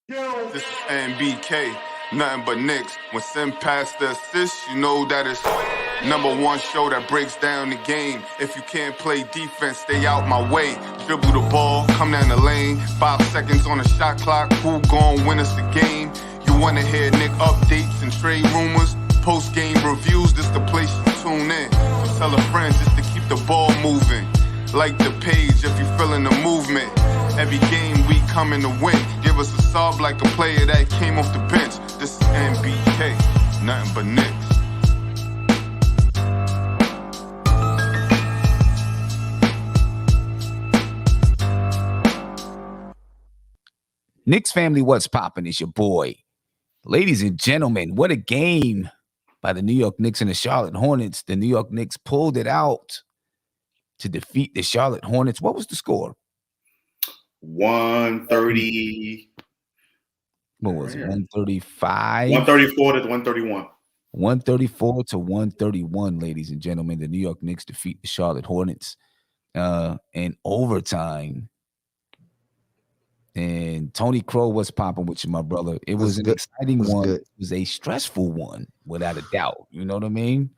This is NBK, nothing but Knicks. When Sim passed the assist, you know that it's #1 show that breaks down the game. If you can't play defense, stay out my way. Dribble the ball, come down the lane. 5 seconds on the shot clock, who gon' win us the game? You wanna hear Nick updates and trade rumors? Post-game reviews, this the place to tune in. So tell a friend just to keep the ball moving. Like the page if you feeling the movement. Every game we coming to win. Give us a sub like a player that came off the bench. This is NBK, nothing but Knicks. Knicks family, what's poppin'? It's your boy. Ladies and gentlemen, what a game by the New York Knicks and the Charlotte Hornets. The New York Knicks pulled it out to defeat the Charlotte Hornets. What was the score? 130. What was it? 135? 134 to 131. 134 to 131, ladies and gentlemen. The New York Knicks defeat the Charlotte Hornets in overtime. And Tony Crow was popping with you, my brother. It was an exciting one. It was a stressful one, without a doubt. You know what I mean?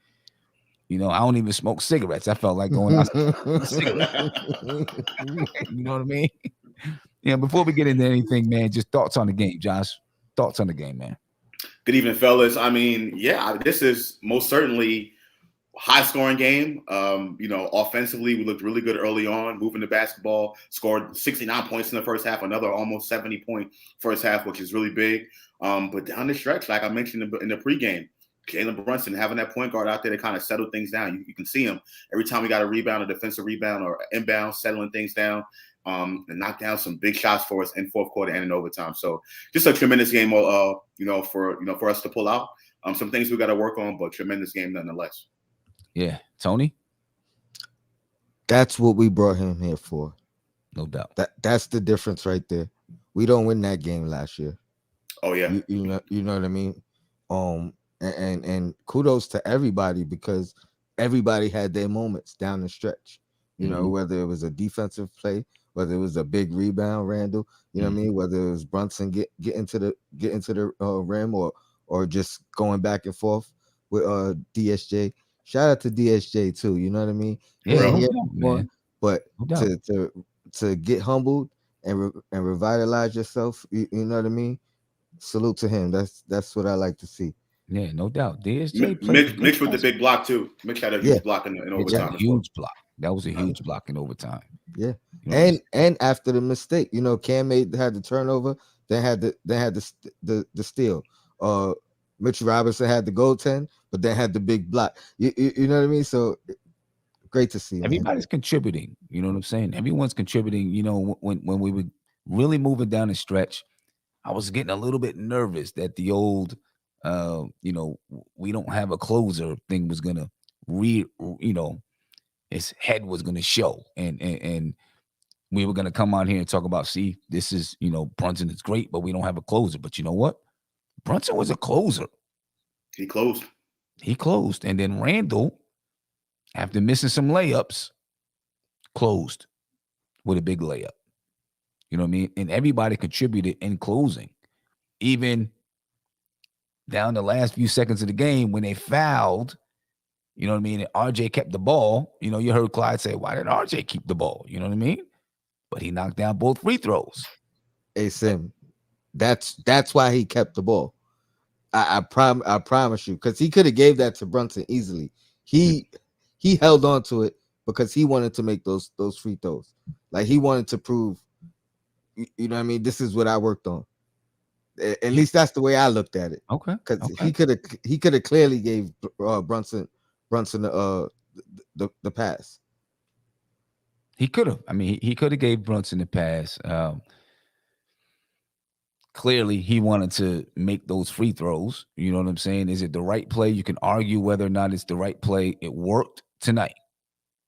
You know, I don't even smoke cigarettes. I felt like going out. You know what I mean? Yeah, before we get into anything, man, just thoughts on the game, Josh. Thoughts on the game, man. Good evening, fellas. I mean, yeah, this is most certainly a high-scoring game. Offensively, we looked really good early on, moving the basketball, scored 69 points in the first half, another almost 70-point first half, which is really big. But down the stretch, like I mentioned in the pregame, Jalen Brunson having that point guard out there to kind of settle things down. You can see him every time we got a rebound, a defensive rebound, or inbound, settling things down. And knock down some big shots for us in fourth quarter and in overtime. So just a tremendous game, for us to pull out. Some things we got to work on, but tremendous game nonetheless. Yeah, Tony. That's what we brought him here for. No doubt. That's the difference right there. We don't win that game last year. Oh yeah, you know what I mean. And kudos to everybody because everybody had their moments down the stretch. You know, whether it was a defensive play, whether it was a big rebound, Randall, you know what I mean, whether it was Brunson get into the rim or just going back and forth with DSJ. Shout out to DSJ too, you know what I mean? But to get humbled and revitalize yourself, you know what I mean? Salute to him. That's what I like to see. Yeah, no doubt. DSJ mixed with the big block too. Mitch had a huge block in overtime. Huge block. That was a huge block in overtime. Yeah, and after the mistake, Cam had the turnover, then had the steal. Mitch Robinson had the goaltend, but then had the big block. You know what I mean? So great to see. Everybody's contributing. You know what I'm saying? Everyone's contributing. You know, when we were really moving down the stretch, I was getting a little bit nervous that the old, we don't have a closer thing was gonna his head was gonna show, and we were gonna come on here and talk about, see, this is, Brunson is great, but we don't have a closer. But you know what? Brunson was a closer. He closed, and then Randall, after missing some layups, closed with a big layup. You know what I mean? And everybody contributed in closing, even down the last few seconds of the game when they fouled. You know what I mean? And RJ kept the ball. You heard Clyde say, why did RJ keep the ball? You know what I mean? But he knocked down both free throws. Hey, Sim, that's why he kept the ball. I promise you, because he could have gave that to Brunson easily. He held on to it because he wanted to make those free throws. Like, he wanted to prove, you know what I mean? This is what I worked on. At least that's the way I looked at it. Okay. Because he could have clearly gave Brunson the pass. He could have. I mean, he could have gave Brunson the pass. Clearly, he wanted to make those free throws. You know what I'm saying? Is it the right play? You can argue whether or not it's the right play. It worked tonight.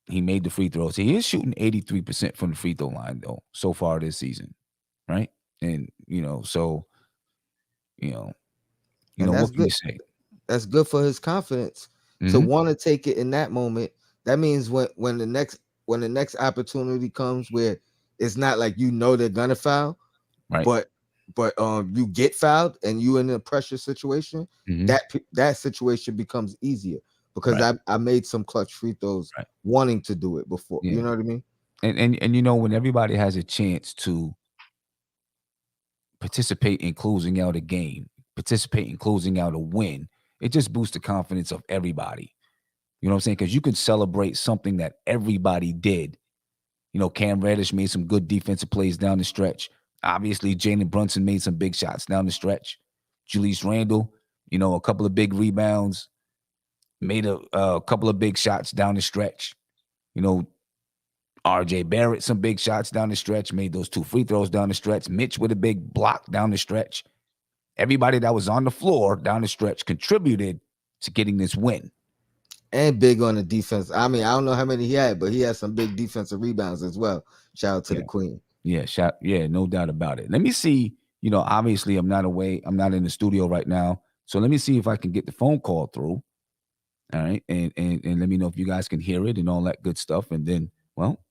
He made the free throws. He is shooting 83% from the free throw line, though, so far this season, right? And, what can you say? That's good for his confidence to want to take it in that moment. That means when the next opportunity comes where it's not like they're gonna foul, right? but you get fouled and you in a pressure situation, that situation becomes easier because I made some clutch free throws wanting to do it before. Yeah. You know what I mean? And you know, when everybody has a chance to participate in closing out a game, participate in closing out a win, it just boosts the confidence of everybody. You know what I'm saying? Because you could celebrate something that everybody did. You know, Cam Reddish made some good defensive plays down the stretch. Obviously, Jalen Brunson made some big shots down the stretch. Julius Randle, you know, a couple of big rebounds, made a couple of big shots down the stretch. You know, RJ Barrett, some big shots down the stretch, made those 2 free throws down the stretch. Mitch with a big block down the stretch. Everybody that was on the floor down the stretch contributed to getting this win. And big on the defense. I mean, I don't know how many he had, but he had some big defensive rebounds as well. Shout out to the Queen. Yeah, no doubt about it. Let me see. You know, obviously, I'm not in the studio right now. So let me see if I can get the phone call through. All right. And let me know if you guys can hear it and all that good stuff. And then, well,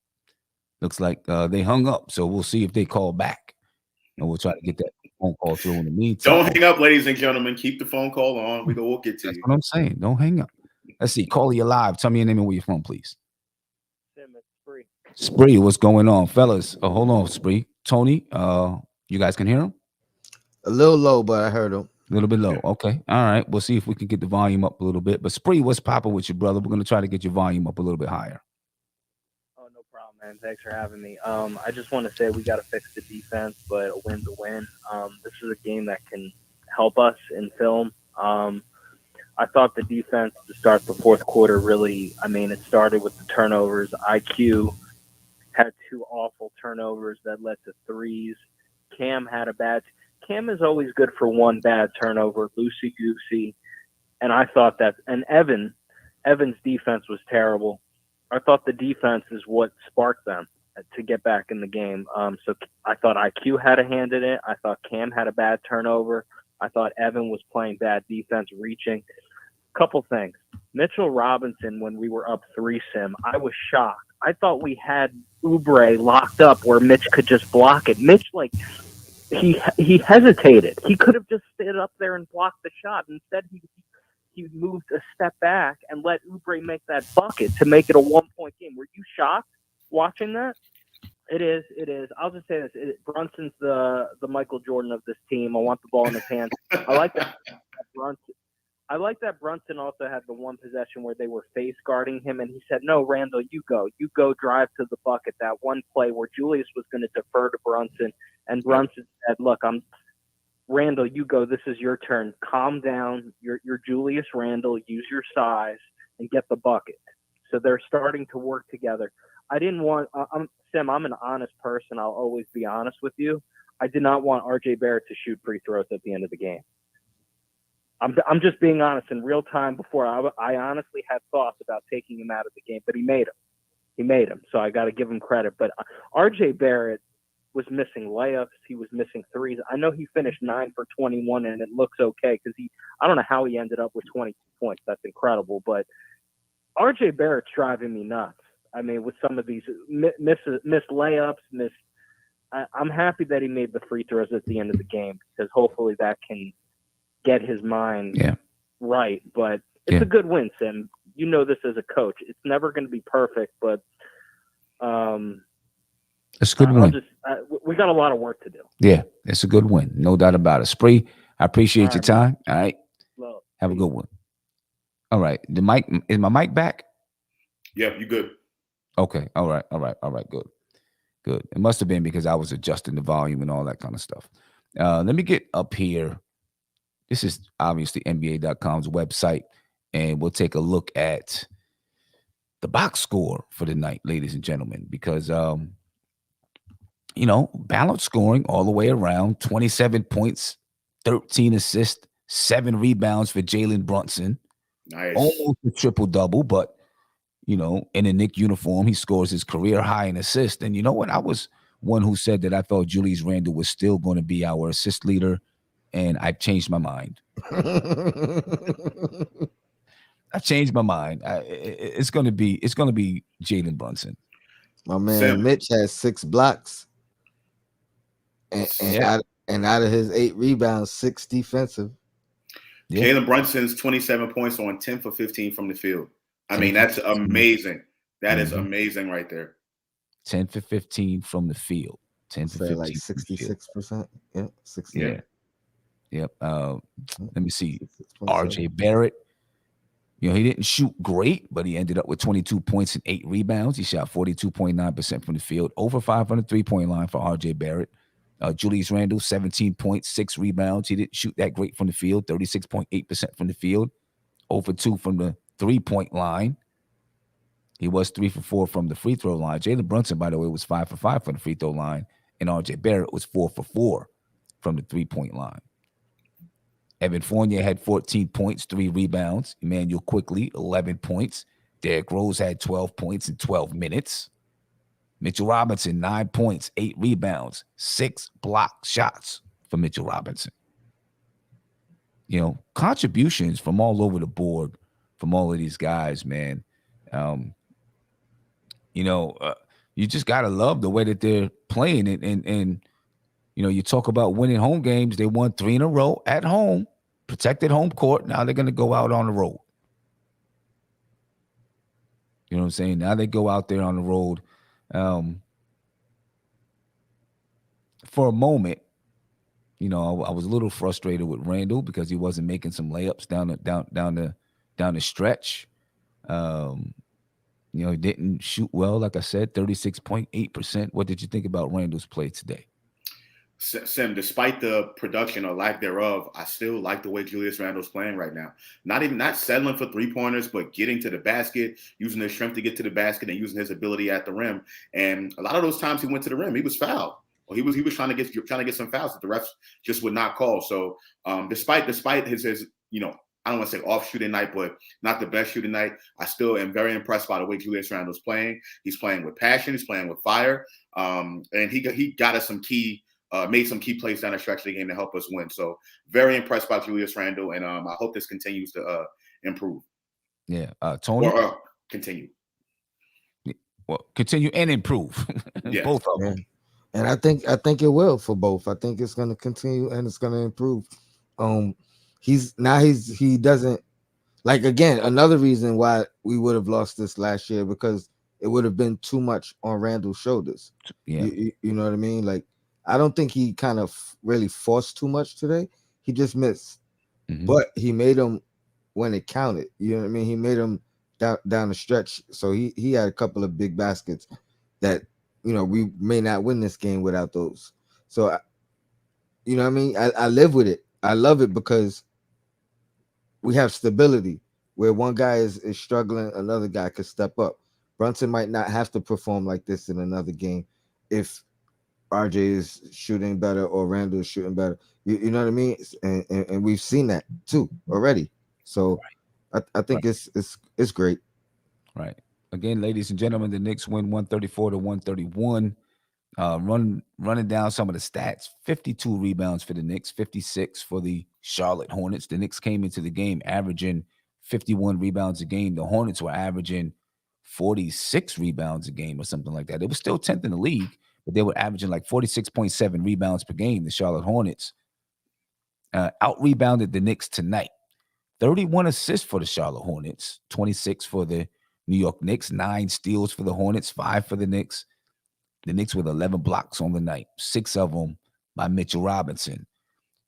looks like they hung up. So we'll see if they call back. And we'll try to get that phone call through in the meantime. Don't hang up, ladies and gentlemen. Keep the phone call on. We'll get to you. That's what I'm saying. Don't hang up. Let's see. Caller, you live. Tell me your name and where you're from, please. Spree. Spree, what's going on, fellas? Hold on, Spree. Tony, you guys can hear him? A little low, but I heard him. A little bit low. Okay. All right. We'll see if we can get the volume up a little bit. But Spree, what's popping with you, brother? We're going to try to get your volume up a little bit higher. Oh, no problem, man. Thanks for having me. I just want to say we got to fix the defense, but a win's a win. This is a game that can help us in film. I thought the defense to start the fourth quarter really, I mean, it started with the turnovers. IQ had 2 awful turnovers that led to threes. Cam is always good for 1 bad turnover, loosey-goosey. And I thought that, and Evan's defense was terrible. I thought the defense is what sparked them to get back in the game. So I thought IQ had a hand in it. I thought Cam had a bad turnover. I thought Evan was playing bad defense, reaching. Couple things. Mitchell Robinson, when we were up 3-sim, I was shocked. I thought we had Oubre locked up where Mitch could just block it. Mitch, he hesitated. He could have just stayed up there and blocked the shot. Instead, he moved a step back and let Oubre make that bucket to make it a 1-point game. Were you shocked watching that? It is. I'll just say this. Brunson's the Michael Jordan of this team. I want the ball in his hands. I like that Brunson also had the one possession where they were face guarding him, and he said, "No, Randall, you go drive to the bucket." That one play where Julius was going to defer to Brunson, and Brunson said, "Look, Randall, you go. This is your turn. Calm down. You're Julius Randall. Use your size and get the bucket." So they're starting to work together. I didn't want Sam. I'm an honest person. I'll always be honest with you. I did not want RJ Barrett to shoot free throws at the end of the game. I'm just being honest. In real time, before I honestly had thoughts about taking him out of the game, but he made him. So I got to give him credit. But RJ Barrett was missing layups. He was missing threes. I know he finished 9 for 21, and it looks okay because I don't know how he ended up with 22 points. That's incredible. But RJ Barrett's driving me nuts. I mean, with some of these missed layups, I'm happy that he made the free throws at the end of the game because hopefully that can get his mind right. But it's a good win, Sim. You know this as a coach. It's never going to be perfect, but it's a good win. We got a lot of work to do. Yeah, it's a good win. No doubt about it. Spree, I appreciate your time. All right. Well, have a good one. All right. Is my mic back? Yeah, you good. Okay. All right. Good. It must have been because I was adjusting the volume and all that kind of stuff. Let me get up here. This is obviously NBA.com's website, and we'll take a look at the box score for the night, ladies and gentlemen, because, balanced scoring all the way around, 27 points, 13 assists, 7 rebounds for Jalen Brunson. Nice. Almost a triple-double, but, in a Knicks uniform, he scores his career high in assists. And you know what? I was one who said that I thought Julius Randle was still going to be our assist leader, and I've changed my mind. I've changed my mind. It's going to be Jalen Brunson. My man Mitch has 6 blocks. And And out of his 8 rebounds, 6 defensive. Yeah. Jalen Brunson's 27 points on 10 for 15 from the field. I mean, that's amazing. That is amazing right there. 10 for 15 from the field. 10 for 15. Like 66%. Yeah, 60. Yeah. Yep. Let me see. RJ Barrett. You know, he didn't shoot great, but he ended up with 22 points and 8 rebounds. He shot 42.9% from the field, over 5 on the three-point line for RJ Barrett. Julius Randle, 17 points, 6 rebounds. He didn't shoot that great from the field, 36.8% from the field, over 2 from the three-point line. He was 3 for 4 from the free throw line. Jalen Brunson, by the way, was 5 for 5 from the free throw line, and RJ Barrett was 4 for 4 from the three-point line. Evan Fournier had 14 points, 3 rebounds. Emmanuel Quickly, 11 points. Derrick Rose had 12 points in 12 minutes. Mitchell Robinson, 9 points, 8 rebounds, 6 block shots for Mitchell Robinson. You know, contributions from all over the board from all of these guys, man. You just got to love the way that they're playing it. And you know, you talk about winning home games. They won 3 in a row at home, protected home court. Now they're going to go out on the road. You know what I'm saying? Now they go out there on the road. For a moment, you know, I was a little frustrated with Randle because he wasn't making some layups down the stretch. You know, he didn't shoot well, like I said, 36.8%. What did you think about Randle's play today? Sim, despite the production or lack thereof, I still like the way Julius Randle's playing right now. Not settling for 3-pointers, but getting to the basket, using his strength to get to the basket, and using his ability at the rim. And a lot of those times he went to the rim, he was fouled. Or he was trying to get some fouls that the refs just would not call. So despite his you know, I don't want to say off shooting night, but not the best shooting night, I still am very impressed by the way Julius Randle's playing. He's playing with passion. He's playing with fire. And he got us some key. Made some key plays down the stretch of the game to help us win. So very impressed by Julius Randle, and I hope this continues to improve. Yeah, Tony. Or continue. Well, continue and improve. Yeah. Both of them. And I think it will for both. I think it's going to continue and it's going to improve. He doesn't, like, again, another reason why we would have lost this last year, because it would have been too much on Randle's shoulders. Yeah, you know what I mean? Like, I don't think he kind of really forced too much today. He just missed, but he made them when it counted. You know what I mean? He made them down the stretch. So he had a couple of big baskets that, you know, we may not win this game without those. So, you know what I mean? I live with it. I love it because we have stability where one guy is struggling, another guy could step up. Brunson might not have to perform like this in another game if RJ is shooting better or Randle is shooting better. You know what I mean? And we've seen that too already. So I think it's great. Right. Again, ladies and gentlemen, the Knicks win 134-131. Running down some of the stats: 52 rebounds for the Knicks, 56 for the Charlotte Hornets. The Knicks came into the game averaging 51 rebounds a game. The Hornets were averaging 46 rebounds a game or something like that. It was still 10th in the league, but they were averaging like 46.7 rebounds per game. The Charlotte Hornets out-rebounded the Knicks tonight. 31 assists for the Charlotte Hornets, 26 for the New York Knicks, 9 steals for the Hornets, 5 for the Knicks. The Knicks with 11 blocks on the night, 6 of them by Mitchell Robinson.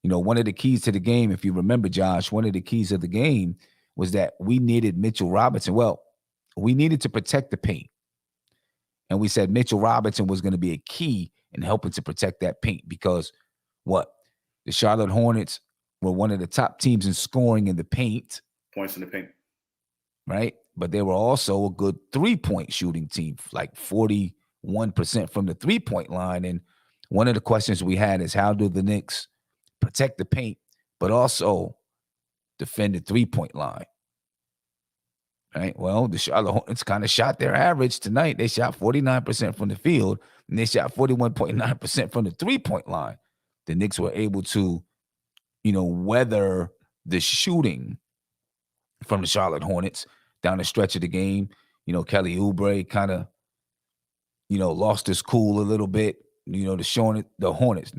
You know, one of the keys to the game, if you remember, Josh, one of the keys of the game was that we needed Mitchell Robinson. Well, we needed to protect the paint. And we said Mitchell Robinson was going to be a key in helping to protect that paint because what? The Charlotte Hornets were one of the top teams in scoring in the paint. Points in the paint. Right? But they were also a good three-point shooting team, like 41% from the three-point line. And one of the questions we had is how do the Knicks protect the paint, but also defend the three-point line? Right. Well, the Charlotte Hornets kind of shot their average tonight. They shot 49% from the field, and they shot 41.9% from the three-point line. The Knicks were able to, you know, weather the shooting from the Charlotte Hornets down the stretch of the game. You know, Kelly Oubre kind of, you know, lost his cool a little bit. you know, the Hornets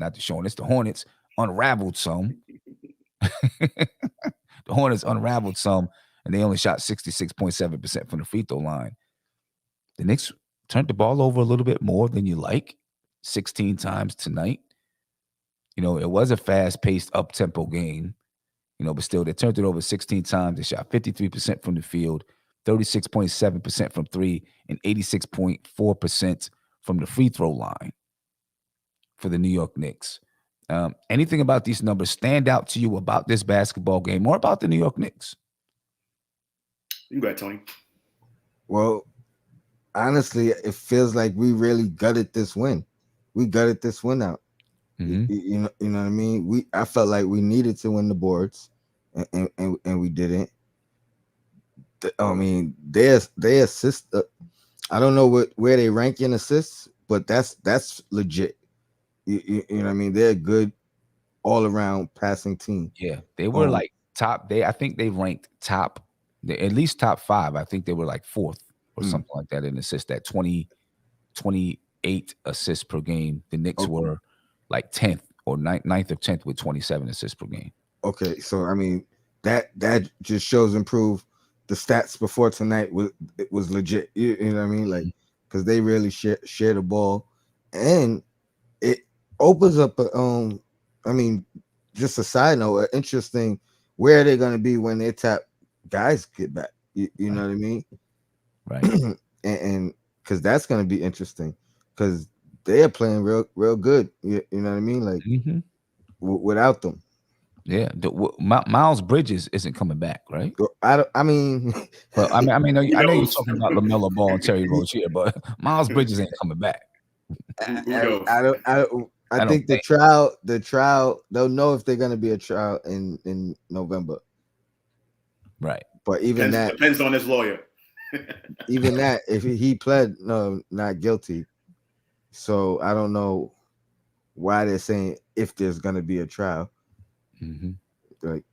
unraveled some. The Hornets unraveled some, and they only shot 66.7% from the free throw line. The Knicks turned the ball over a little bit more than you like, 16 times tonight. You know, it was a fast-paced, up-tempo game, you know, but still, they turned it over 16 times. They shot 53% from the field, 36.7% from three, and 86.4% from the free throw line for the New York Knicks. Anything about these numbers stand out to you about this basketball game or about the New York Knicks? You go ahead, Tony. Well, honestly, it feels like we really gutted this win. We gutted this win out. You know what I mean? I felt like we needed to win the boards, and we didn't. I mean, they assist. I don't know where they rank in assists, but that's legit. You know what I mean? They're a good all around passing team. Yeah, they were like top. I think they ranked top, at least top 5. I think they were like 4th or something like that in assists. That 28 assists per game. The Knicks were like 10th or 9th or 10th with 27 assists per game. Okay, so I mean that just shows improve. The stats before tonight was legit. You know what I mean? Like, because they really share the ball, and it opens up I mean, just a side note, interesting. Where are they going to be when their top guys get back? You know what I mean? Right. and because that's going to be interesting, because they are playing real good. You know what I mean? Like without them. Yeah, Miles Bridges isn't coming back, right? I mean, but I know you're talking about LaMelo Ball and Terry Rozier, but Miles Bridges ain't coming back. I think the trial, they'll know if they're going to be a trial in November. Right. But even depends on his lawyer. Even that, if he pled not guilty, so I don't know why they're saying if there's going to be a trial. Like,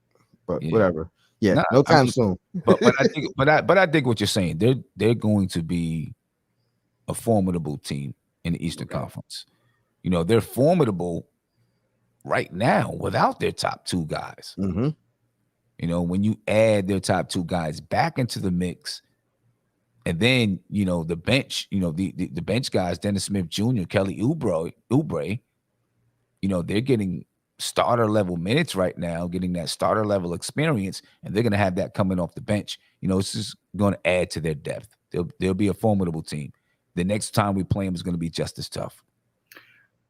but whatever. Yeah, no time soon. but I think what you're saying, they're going to be a formidable team in the Eastern Conference. You know, they're formidable right now without their top 2 guys. You know, when you add their top 2 guys back into the mix, and then, you know, the bench, you know, the bench guys, Dennis Smith Jr., Kelly Oubre, you know, they're getting starter level minutes right now, getting that starter level experience, and they're going to have that coming off the bench. You know, it's just going to add to their depth. They'll be a formidable team. The next time we play them is going to be just as tough.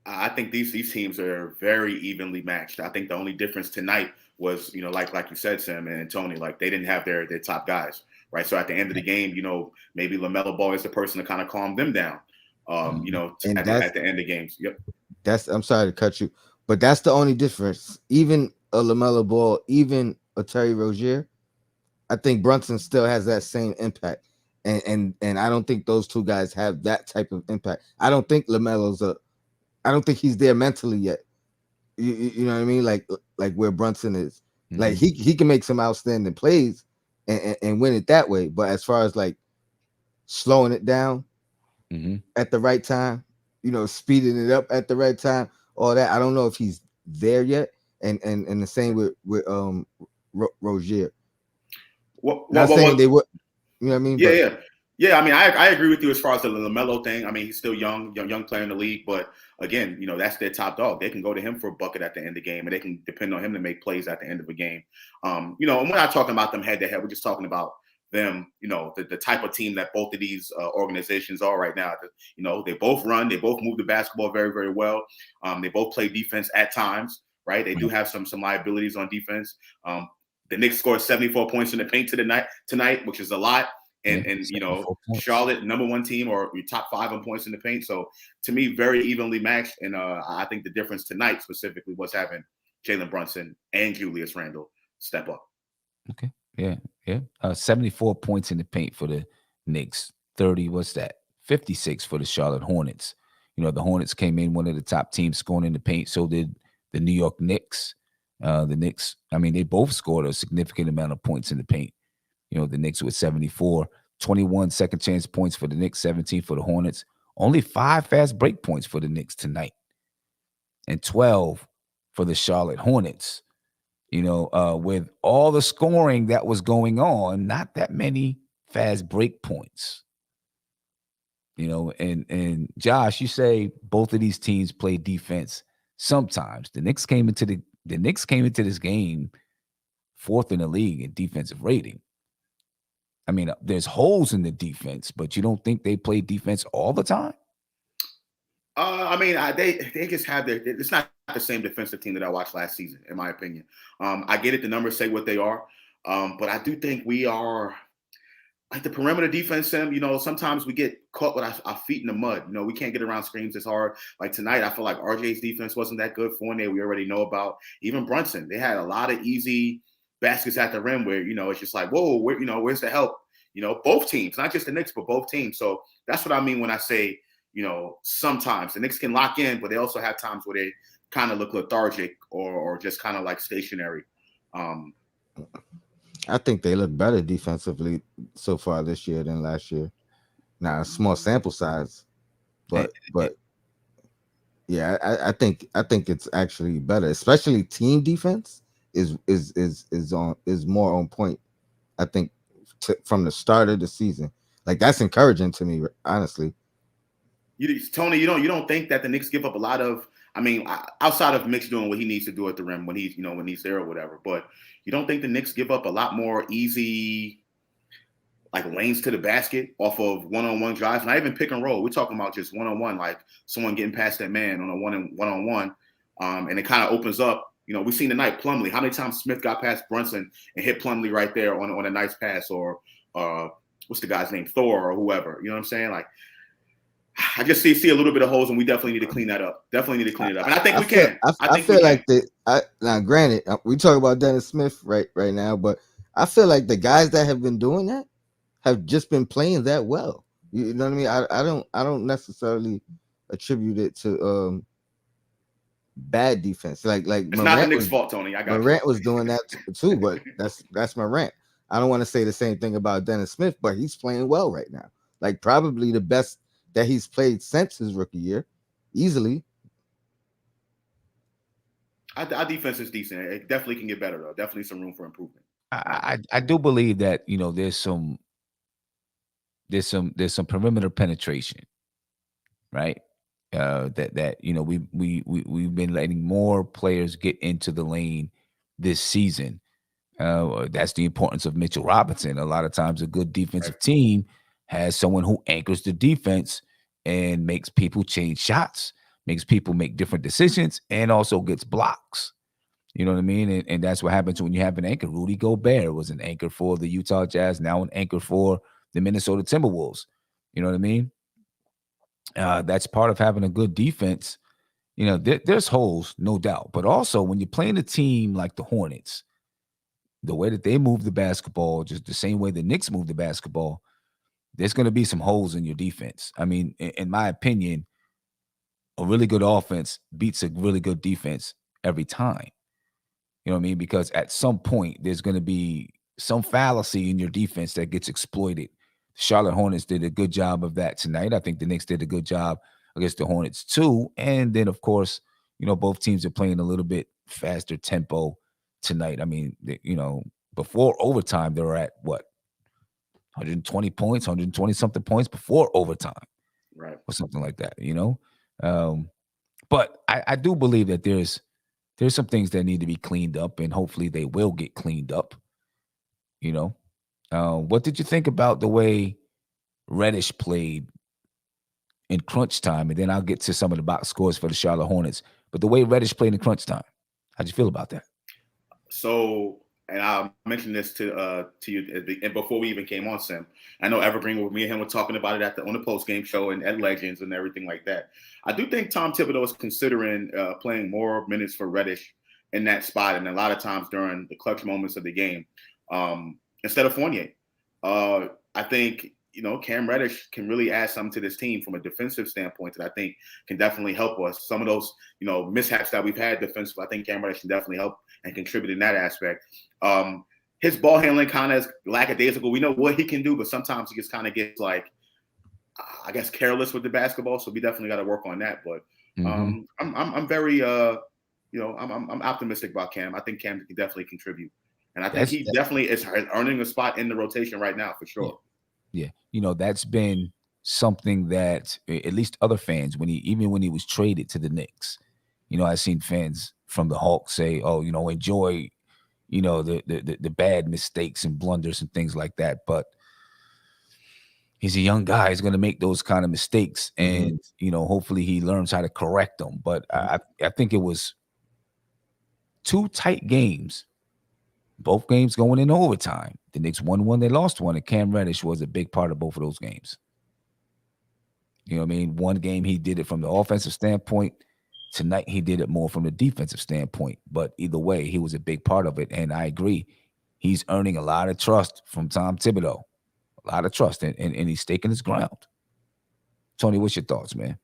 I think these teams are very evenly matched. I think the only difference tonight was, you know, like you said, Sam and Tony, like they didn't have their top guys, right? So at the end of the game, you know, maybe LaMelo Ball is the person to kind of calm them down, you know, at the end of games. Yep. I'm sorry to cut you, but that's the only difference. Even a LaMelo Ball, even a Terry Rozier, I think Brunson still has that same impact. And I don't think those 2 guys have that type of impact. I don't think I don't think he's there mentally yet. You know what I mean? Like where Brunson is. Like he can make some outstanding plays and win it that way. But as far as like slowing it down at the right time, you know, speeding it up at the right time, all that, I don't know if he's there yet. And the same with Rozier. Not saying they would, you know what I mean? Yeah. I mean, I agree with you as far as the LaMelo thing. I mean, he's still young player in the league, but again, you know, that's their top dog. They can go to him for a bucket at the end of the game, and they can depend on him to make plays at the end of a game. You know, and we're not talking about them head to head. We're just talking about them, you know, the type of team that both of these organizations are right now. You know, they both run, they both move the basketball very, very well. They both play defense at times, right? They do have some liabilities on defense. The Knicks scored 74 points in the paint tonight, which is a lot. And you know, Charlotte, number 1 team, or top 5 in points in the paint. So to me, very evenly matched. And I think the difference tonight specifically was having Jalen Brunson and Julius Randle step up. Okay. Yeah. 74 points in the paint for the Knicks. 56 for the Charlotte Hornets. You know, the Hornets came in one of the top teams scoring in the paint. So did the New York Knicks. The Knicks, I mean, they both scored a significant amount of points in the paint. You know, the Knicks with 74, 21 second chance points for the Knicks, 17 for the Hornets. Only 5 fast break points for the Knicks tonight. and 12 for the Charlotte Hornets. With all the scoring that was going on, not that many fast break points. And Josh, you say both of these teams play defense sometimes. The Knicks came into this game fourth in the league in defensive rating. I mean, there's holes in the defense, but you don't think they play defense all the time? They just have it's not the same defensive team that I watched last season, in my opinion. I get it. The numbers say what they are. But I do think we are like the perimeter defense, Sam. Sometimes we get caught with our feet in the mud. We can't get around screens as hard. Like tonight, I feel like RJ's defense wasn't that good. Fournier, we already know about. Even Brunson, they had a lot of easy baskets at the rim where, it's just like, whoa, where's the help? Both teams, not just the Knicks, but both teams. So that's what I mean when I say, sometimes the Knicks can lock in, but they also have times where they kind of look lethargic or just kind of like stationary. I think they look better defensively so far this year than last year. Now, small sample size, but yeah, I think it's actually better, especially team defense is more on point. I think from the start of the season, like that's encouraging to me, honestly. Tony, you don't think that the Knicks give up a lot of? I mean, outside of Mitch doing what he needs to do at the rim when he's there or whatever, but you don't think the Knicks give up a lot more easy, like lanes to the basket off of one-on-one drives? Not even pick and roll. We're talking about just one-on-one, like someone getting past that man on a one-on-one, and it kind of opens up. We've seen tonight Plumlee. How many times Smith got past Brunson and hit Plumlee right there on a nice pass, or what's the guy's name, Thor or whoever? You know what I'm saying? Like, I just see a little bit of holes, and we definitely need to clean that up. And I think we can. I feel like now, granted, we talk about Dennis Smith right now, but I feel like the guys that have been doing that have just been playing that well. You know what I mean? I don't necessarily attribute it to bad defense. Like it's Morant not the Knicks' fault, Tony. I got Morant was doing that too, but that's Morant. I don't want to say the same thing about Dennis Smith, but he's playing well right now. Like probably the best that he's played since his rookie year, easily. Our defense is decent. It definitely can get better, though. Definitely some room for improvement. I do believe that there's some perimeter penetration, right? That we've been letting more players get into the lane this season. That's the importance of Mitchell Robinson. A lot of times, a good defensive team has someone who anchors the defense and makes people change shots, makes people make different decisions, and also gets blocks. You know what I mean? And that's what happens when you have an anchor. Rudy Gobert was an anchor for the Utah Jazz, now an anchor for the Minnesota Timberwolves. You know what I mean? That's part of having a good defense. There's holes, no doubt. But also, when you're playing a team like the Hornets, the way that they move the basketball, just the same way the Knicks move the basketball, there's going to be some holes in your defense. I mean, in my opinion, a really good offense beats a really good defense every time. You know what I mean? Because at some point, there's going to be some fallacy in your defense that gets exploited. Charlotte Hornets did a good job of that tonight. I think the Knicks did a good job against the Hornets too. And then, of course, both teams are playing a little bit faster tempo tonight. I mean, before overtime, they were at what? 120 points, 120 something points before overtime, right? Or something like that, But I do believe that there's some things that need to be cleaned up, and hopefully they will get cleaned up. What did you think about the way Reddish played in crunch time? And then I'll get to some of the box scores for the Charlotte Hornets. But the way Reddish played in crunch time, how'd you feel about that? So, and I mentioned this to you and before we even came on, Sam. I know Evergreen, with me and him, were talking about it on the post-game show and at Legends and everything like that. I do think Tom Thibodeau is considering playing more minutes for Reddish in that spot, and a lot of times during the clutch moments of the game, instead of Fournier. I think Cam Reddish can really add something to this team from a defensive standpoint that I think can definitely help us. Some of those mishaps that we've had defensively, I think Cam Reddish can definitely help and contribute in that aspect. His ball handling kind of is lackadaisical. We know what he can do, but sometimes he just kind of gets like, I guess, careless with the basketball. So we definitely got to work on that. But I'm very I'm optimistic about Cam. I think Cam can definitely contribute, and I think he definitely is earning a spot in the rotation right now for sure. Yeah, that's been something that at least other fans, even when he was traded to the Knicks, I've seen fans from the Hawks say, "Oh, enjoy, the bad mistakes and blunders and things like that." But he's a young guy; he's going to make those kind of mistakes, and hopefully he learns how to correct them. But I think it was 2 tight games. Both games going in overtime. The Knicks won one, they lost one, and Cam Reddish was a big part of both of those games. You know what I mean? One game he did it from the offensive standpoint. Tonight he did it more from the defensive standpoint. But either way, he was a big part of it. And I agree. He's earning a lot of trust from Tom Thibodeau. A lot of trust. And he's staking his ground. Tony, what's your thoughts, man?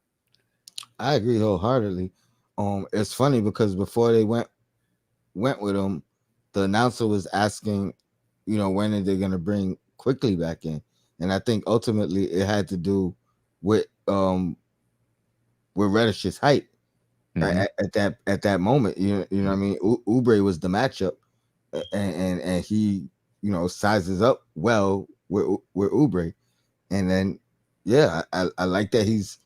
I agree wholeheartedly. It's funny because before they went with him, the announcer was asking, when are they going to bring Quickly back in? And I think ultimately it had to do with Reddish's height at that moment. You know what I mean? Oubre was the matchup, and he sizes up well with Oubre, and then I like that he's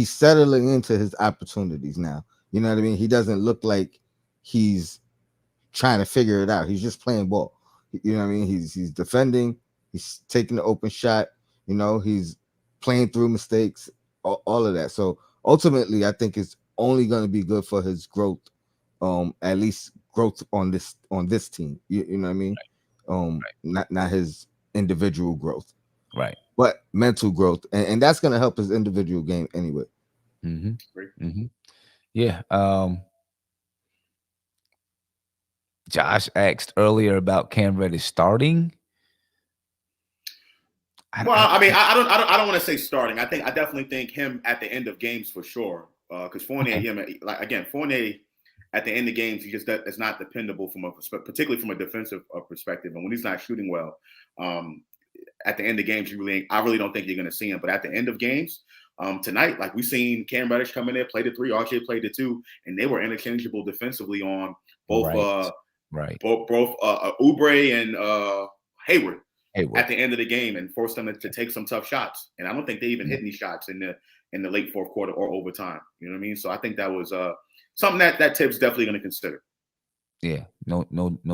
settling into his opportunities now. You know what I mean? He doesn't look like he's trying to figure it out. He's just playing ball. You know what I mean? He's defending. He's taking the open shot. He's playing through mistakes. All of that. So ultimately, I think it's only going to be good for his growth. At least growth on this team. You know what I mean? Not his individual growth. Right. But mental growth, and that's going to help his individual game anyway. Yeah. Josh asked earlier about Cam Reddish starting. I don't want to say starting. I definitely think him at the end of games for sure. Because Fournier, Fournier at the end of games, he just is not dependable particularly from a defensive perspective. And when he's not shooting well, at the end of games, I really don't think you're going to see him. But at the end of games, tonight, like we seen Cam Reddish come in there, play the 3, RJ played the 2, and they were interchangeable defensively on both both Oubre and Hayward at the end of the game, and forced them to take some tough shots. And I don't think they even hit any shots in the late fourth quarter or overtime. You know what I mean? So I think that was something that Tibbs definitely going to consider. Yeah, no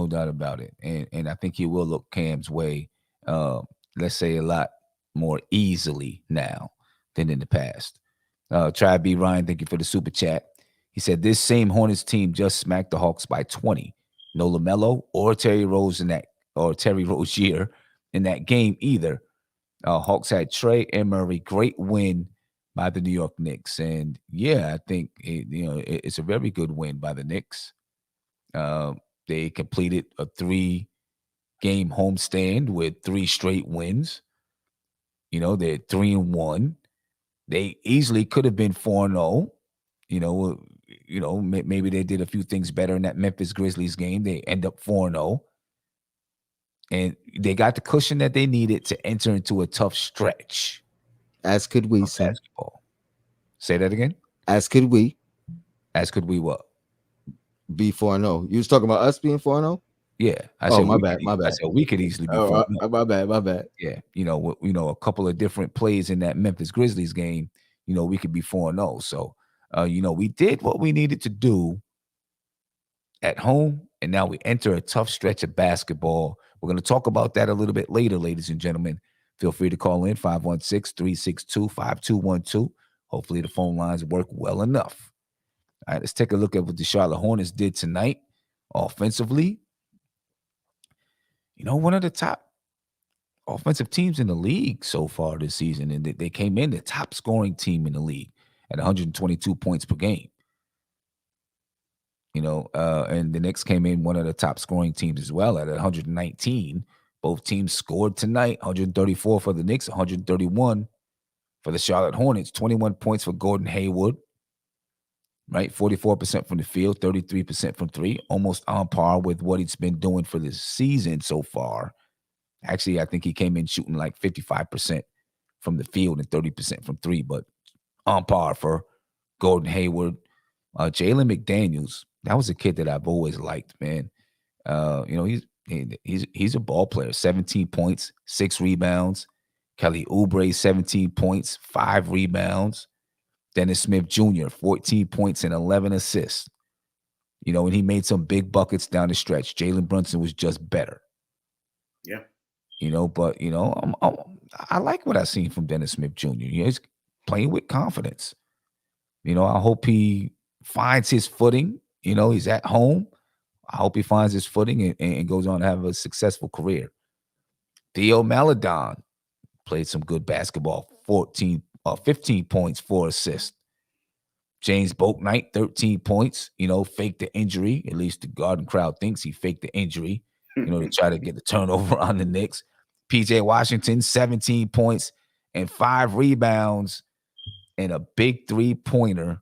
doubt about it. And I think he will look Cam's way, let's say, a lot more easily now than in the past. Try B Ryan, thank you for the super chat. He said this same Hornets team just smacked the Hawks by 20. No LaMelo or Terry Rozier in that game either. Hawks had Trey and Murray. Great win by the New York Knicks. And I think it's a very good win by the Knicks. They completed a 3-game homestand with 3 straight wins. They're 3-1. They easily could have been 4-0. Maybe they did a few things better in that Memphis Grizzlies game. They end up 4-0. And they got the cushion that they needed to enter into a tough stretch. As could we, son. Basketball. Say that again? As could we. As could we what? Be 4-0. You was talking about us being 4-0? Yeah. I said my bad. I said we could easily be 4-0. My bad. Yeah. A couple of different plays in that Memphis Grizzlies game, we could be 4-0. So, we did what we needed to do at home, and now we enter a tough stretch of basketball. We're going to talk about that a little bit later, ladies and gentlemen. Feel free to call in 516-362-5212. Hopefully the phone lines work well enough. All right, let's take a look at what the Charlotte Hornets did tonight offensively. One of the top offensive teams in the league so far this season, and they came in the top scoring team in the league at 122 points per game. And the Knicks came in one of the top scoring teams as well at 119. Both teams scored tonight, 134 for the Knicks, 131 for the Charlotte Hornets, 21 points for Gordon Hayward, right? 44% from the field, 33% from 3, almost on par with what he's been doing for this season so far. Actually, I think he came in shooting like 55% from the field and 30% from 3, but on par for Gordon Hayward, Jalen McDaniels. That was a kid that I've always liked, man. He's a ball player. 17 points, 6 rebounds. Kelly Oubre, 17 points, 5 rebounds. Dennis Smith Jr., 14 points and 11 assists. And he made some big buckets down the stretch. Jalen Brunson was just better. Yeah. But I like what I've seen from Dennis Smith Jr. He's playing with confidence. I hope he finds his footing. He's at home. I hope he finds his footing and goes on to have a successful career. Theo Maledon played some good basketball. 15 points, 4 assists. James Bouknight, 13 points. Faked the injury. At least the Garden crowd thinks he faked the injury. To try to get the turnover on the Knicks. PJ Washington, 17 points and 5 rebounds and a big 3-pointer.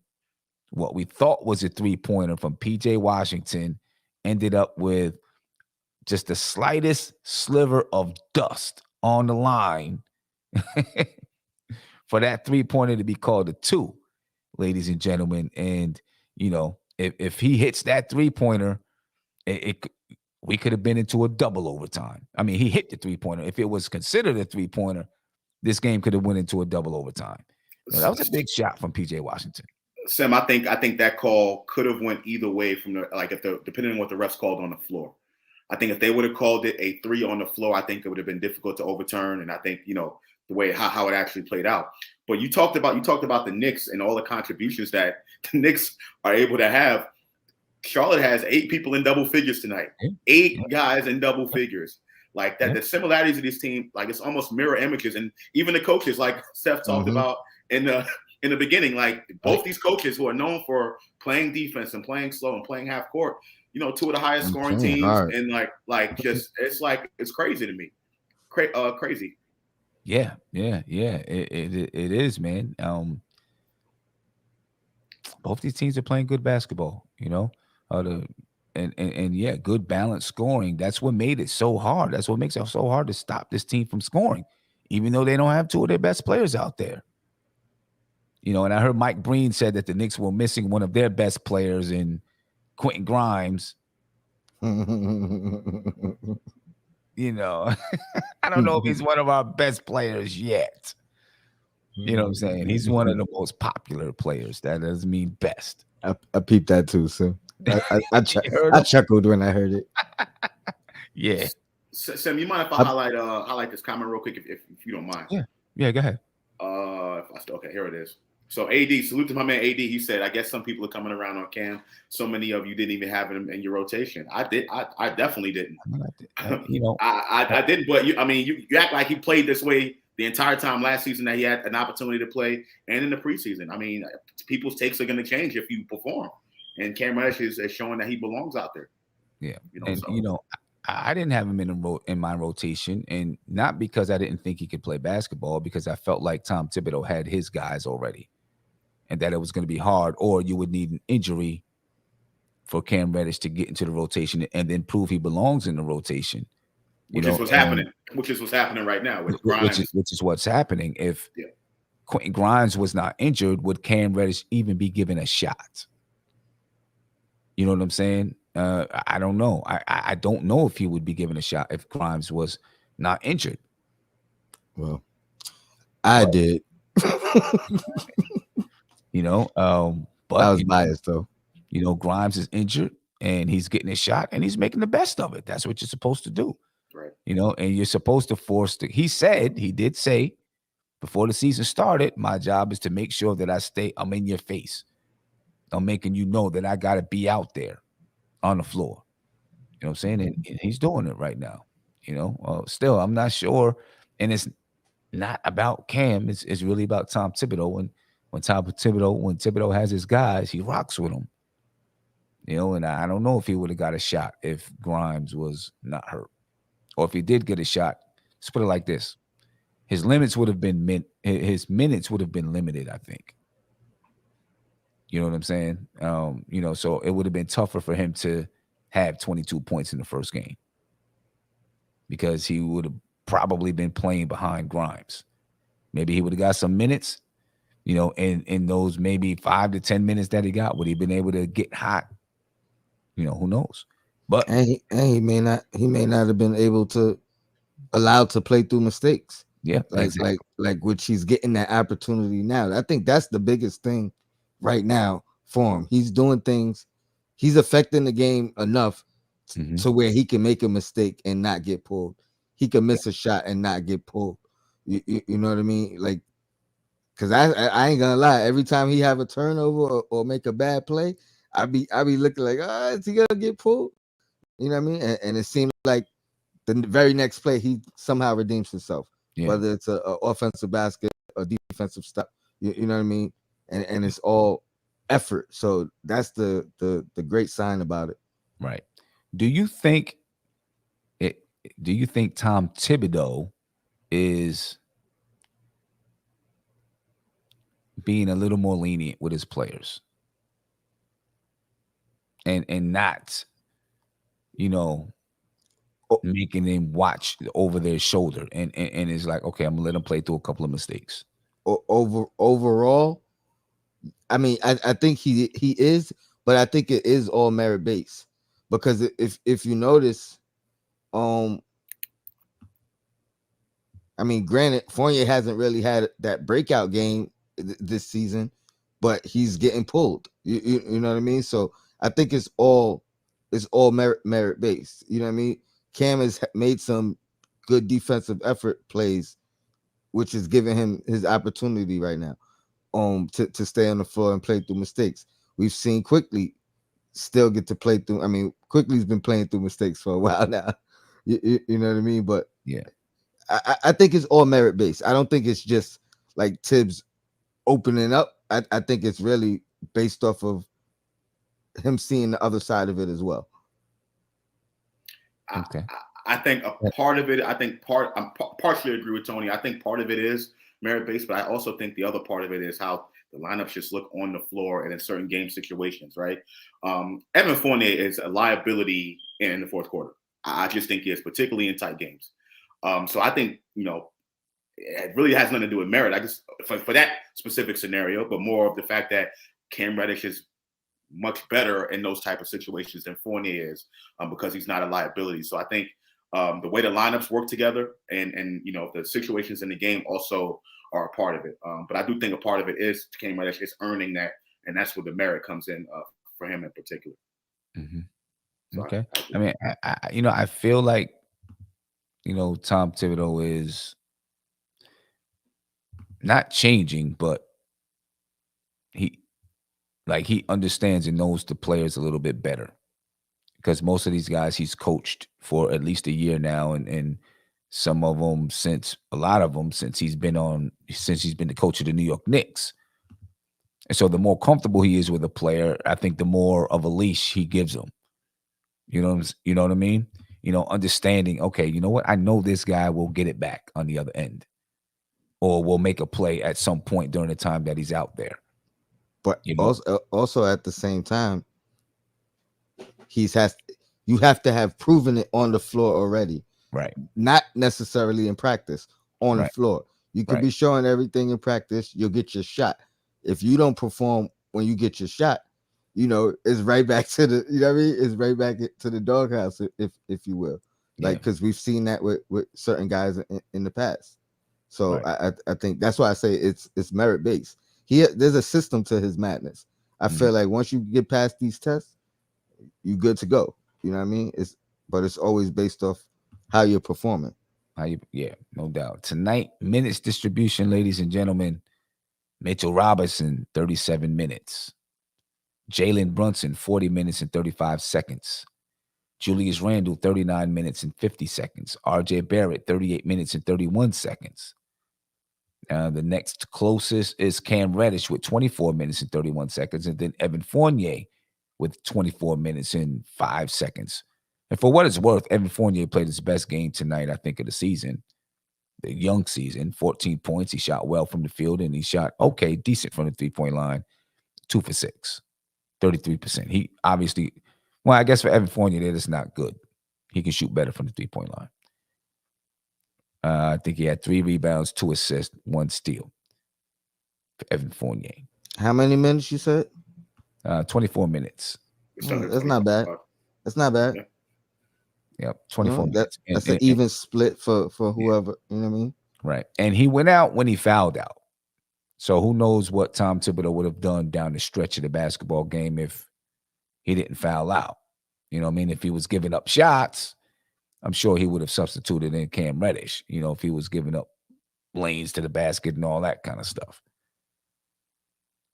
What we thought was a 3-pointer from PJ Washington ended up with just the slightest sliver of dust on the line for that 3-pointer to be called a 2, ladies and gentlemen. And, if he hits that 3-pointer, we could have been into a double overtime. I mean, he hit the 3-pointer. If it was considered a 3-pointer, this game could have went into a double overtime. That was a big shot from PJ Washington. Sam, I think that call could have went either way from depending on what the refs called on the floor. I think if they would have called it a 3 on the floor, I think it would have been difficult to overturn. And I think, the way how it actually played out. But you talked about the Knicks and all the contributions that the Knicks are able to have. Charlotte has 8 people in double figures tonight. 8 guys in double figures. Like that, the similarities of this team, like it's almost mirror images. And even the coaches, like Steph talked about in the beginning, like both these coaches who are known for playing defense and playing slow and playing half court, 2 of the highest scoring teams. Hard. And it's crazy to me. Crazy. Yeah. It is, man. Both these teams are playing good basketball, and good balanced scoring. That's what made it so hard. That's what makes it so hard to stop this team from scoring, even though they don't have 2 of their best players out there. And I heard Mike Breen said that the Knicks were missing one of their best players in Quentin Grimes. I don't know if he's one of our best players yet. You know what I'm saying? He's one of the most popular players. That doesn't mean best. I peeped that too, so I chuckled when I heard it. Yeah. Sam, you mind if I highlight this comment real quick, if you don't mind? Yeah, go ahead. Okay, here it is. So AD, salute to my man AD. He said, I guess some people are coming around on Cam. So many of you didn't even have him in your rotation. I did. I definitely didn't. I didn't. But you act like he played this way the entire time last season that he had an opportunity to play, and in the preseason. I mean, people's takes are going to change if you perform. And Cam Reddish is showing that he belongs out there. Yeah, I didn't have him in my rotation, and not because I didn't think he could play basketball, because I felt like Tom Thibodeau had his guys already, and that it was going to be hard, or you would need an injury for Cam Reddish to get into the rotation and then prove he belongs in the rotation. Which is what's happening right now with Grimes. Which is what's happening. If Quentin Grimes was not injured, would Cam Reddish even be given a shot? You know what I'm saying? I don't know. I don't know if he would be given a shot if Grimes was not injured. Well, I did. But I was biased though. Grimes is injured and he's getting a shot and he's making the best of it. That's what you're supposed to do. Right. And you're supposed to he did say before the season started, my job is to make sure that I'm in your face. I'm making you know that I got to be out there on the floor. You know what I'm saying? And he's doing it right now. Still, I'm not sure. And it's not about Cam. It's really about Tom Thibodeau. And when Thibodeau has his guys, he rocks with them. And I don't know if he would have got a shot if Grimes was not hurt. Or if he did get a shot, let's put it like this. His minutes would have been limited, I think. You know what I'm saying? So it would have been tougher for him to have 22 points in the first game because he would have probably been playing behind Grimes. Maybe he would have got some minutes, You know, in those maybe 5 to 10 minutes that he got, would he been able to get hot? You know, who knows? But he may not have been able to allowed to play through mistakes. yeah, exactly. Like which he's getting that opportunity now. I think that's the biggest thing right now for him. He's doing things, he's affecting the game enough to where he can make a mistake and not get pulled. He can miss a shot and not get pulled. You know what I mean? Like, because I ain't gonna lie, every time he have a turnover or make a bad play, I be looking like, is he gonna get pulled? You know what I mean? And it seemed like the very next play he somehow redeems himself, whether it's a offensive basket or defensive stop. You know what I mean? And it's all effort. So that's the great sign about it. Right. Do you think Tom Thibodeau is being a little more lenient with his players and not, you know, making them watch over their shoulder and it's like, okay, I'm gonna let them play through a couple of mistakes? Overall, I mean, I think he is, but I think it is all merit based, because if you notice, I mean, granted, Fournier hasn't really had that breakout game this season, but he's getting pulled. You know what I mean? So I think it's all merit based. You know what I mean? Cam has made some good defensive effort plays, which is giving him his opportunity right now to stay on the floor and play through mistakes. We've seen Quickly still get to play through. I mean, Quickly's been playing through mistakes for a while now. You know what I mean? But yeah, I think it's all merit based. I don't think it's just like Tibbs opening up. I think it's really based off of him seeing the other side of it as well. Okay. I think a part of it, I'm partially agree with Tony. I think part of it is merit based, but I also think the other part of it is how the lineups just look on the floor and in certain game situations, right? Evan Fournier is a liability in the fourth quarter. I just think he is, particularly in tight games. So I think, it really has nothing to do with merit. I just, for that specific scenario, but more of the fact that Cam Reddish is much better in those type of situations than Fournier is, because he's not a liability. So I think the way the lineups work together and the situations in the game also are a part of it. But I do think a part of it is Cam Reddish is earning that, and that's where the merit comes in for him in particular. Mm-hmm. So okay. I mean, I feel like, Tom Thibodeau is not changing, but he understands and knows the players a little bit better, because most of these guys he's coached for at least a year now, and some of them a lot of them since he's been the coach of the New York Knicks. And so the more comfortable he is with a player, I think the more of a leash he gives them. You know what I mean? Understanding, okay, you know what? I know this guy will get it back on the other end, or will make a play at some point during the time that he's out there. But also at the same time, you have to have proven it on the floor already. Right. Not necessarily in practice, on the floor. You could be showing everything in practice, you'll get your shot. If you don't perform when you get your shot, it's right back to the, it's right back to the doghouse, if you will. Like, because we've seen that with certain guys in the past. So I think that's why I say it's merit based. There's a system to his madness. I feel like once you get past these tests, you're good to go. You know what I mean? But it's always based off how you're performing. Yeah, no doubt. Tonight, minutes distribution, ladies and gentlemen. Mitchell Robinson, 37 minutes. Jalen Brunson, 40 minutes and 35 seconds. Julius Randle, 39 minutes and 50 seconds. RJ Barrett, 38 minutes and 31 seconds. The next closest is Cam Reddish with 24 minutes and 31 seconds. And then Evan Fournier with 24 minutes and 5 seconds. And for what it's worth, Evan Fournier played his best game tonight, I think, of the season. The young season, 14 points. He shot well from the field, and he shot decent from the three-point line, 2 for 6, 33%. He obviously, I guess for Evan Fournier, that is not good. He can shoot better from the three-point line. I think he had 3 rebounds, 2 assists, 1 steal. for Evan Fournier. How many minutes you said? 24 minutes. That's not bad. That's not bad. Yeah. Yep, 24 minutes. That's an even split for whoever, you know what I mean? Right. And he went out when he fouled out. So who knows what Tom Thibodeau would have done down the stretch of the basketball game if he didn't foul out. You know what I mean? If he was giving up shots, I'm sure he would have substituted in Cam Reddish, you know, if he was giving up lanes to the basket and all that kind of stuff.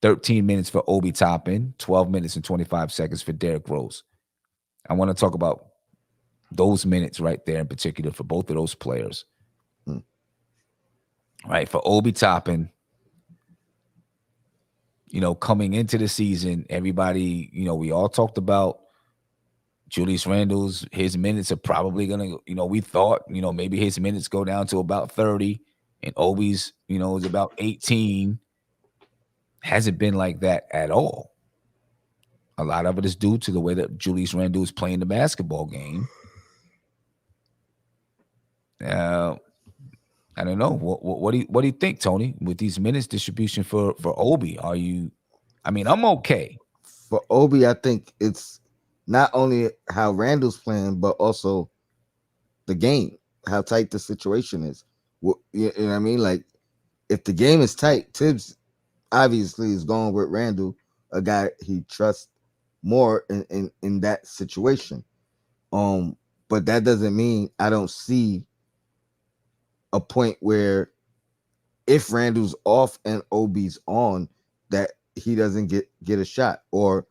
13 minutes for Obi Toppin, 12 minutes and 25 seconds for Derrick Rose. I want to talk about those minutes right there in particular for both of those players. Right. For Obi Toppin, you know, coming into the season, everybody, you know, we all talked about Julius Randle's, his minutes are probably going to, you know, we thought, you know, maybe his minutes go down to about 30 and Obi's, you know, is about 18. Hasn't been like that at all. A lot of it is due to the way that Julius Randle is playing the basketball game. I don't know. What do you think, Tony, with these minutes distribution for Obi? Are you? I mean, I'm okay. For Obi, I think it's not only how Randle's playing, but also the game, how tight the situation is. You know what I mean? Like, if the game is tight, Tibbs obviously is going with Randle, a guy he trusts more in that situation. But that doesn't mean I don't see a point where if Randle's off and Obi's on, that he doesn't get a shot. Or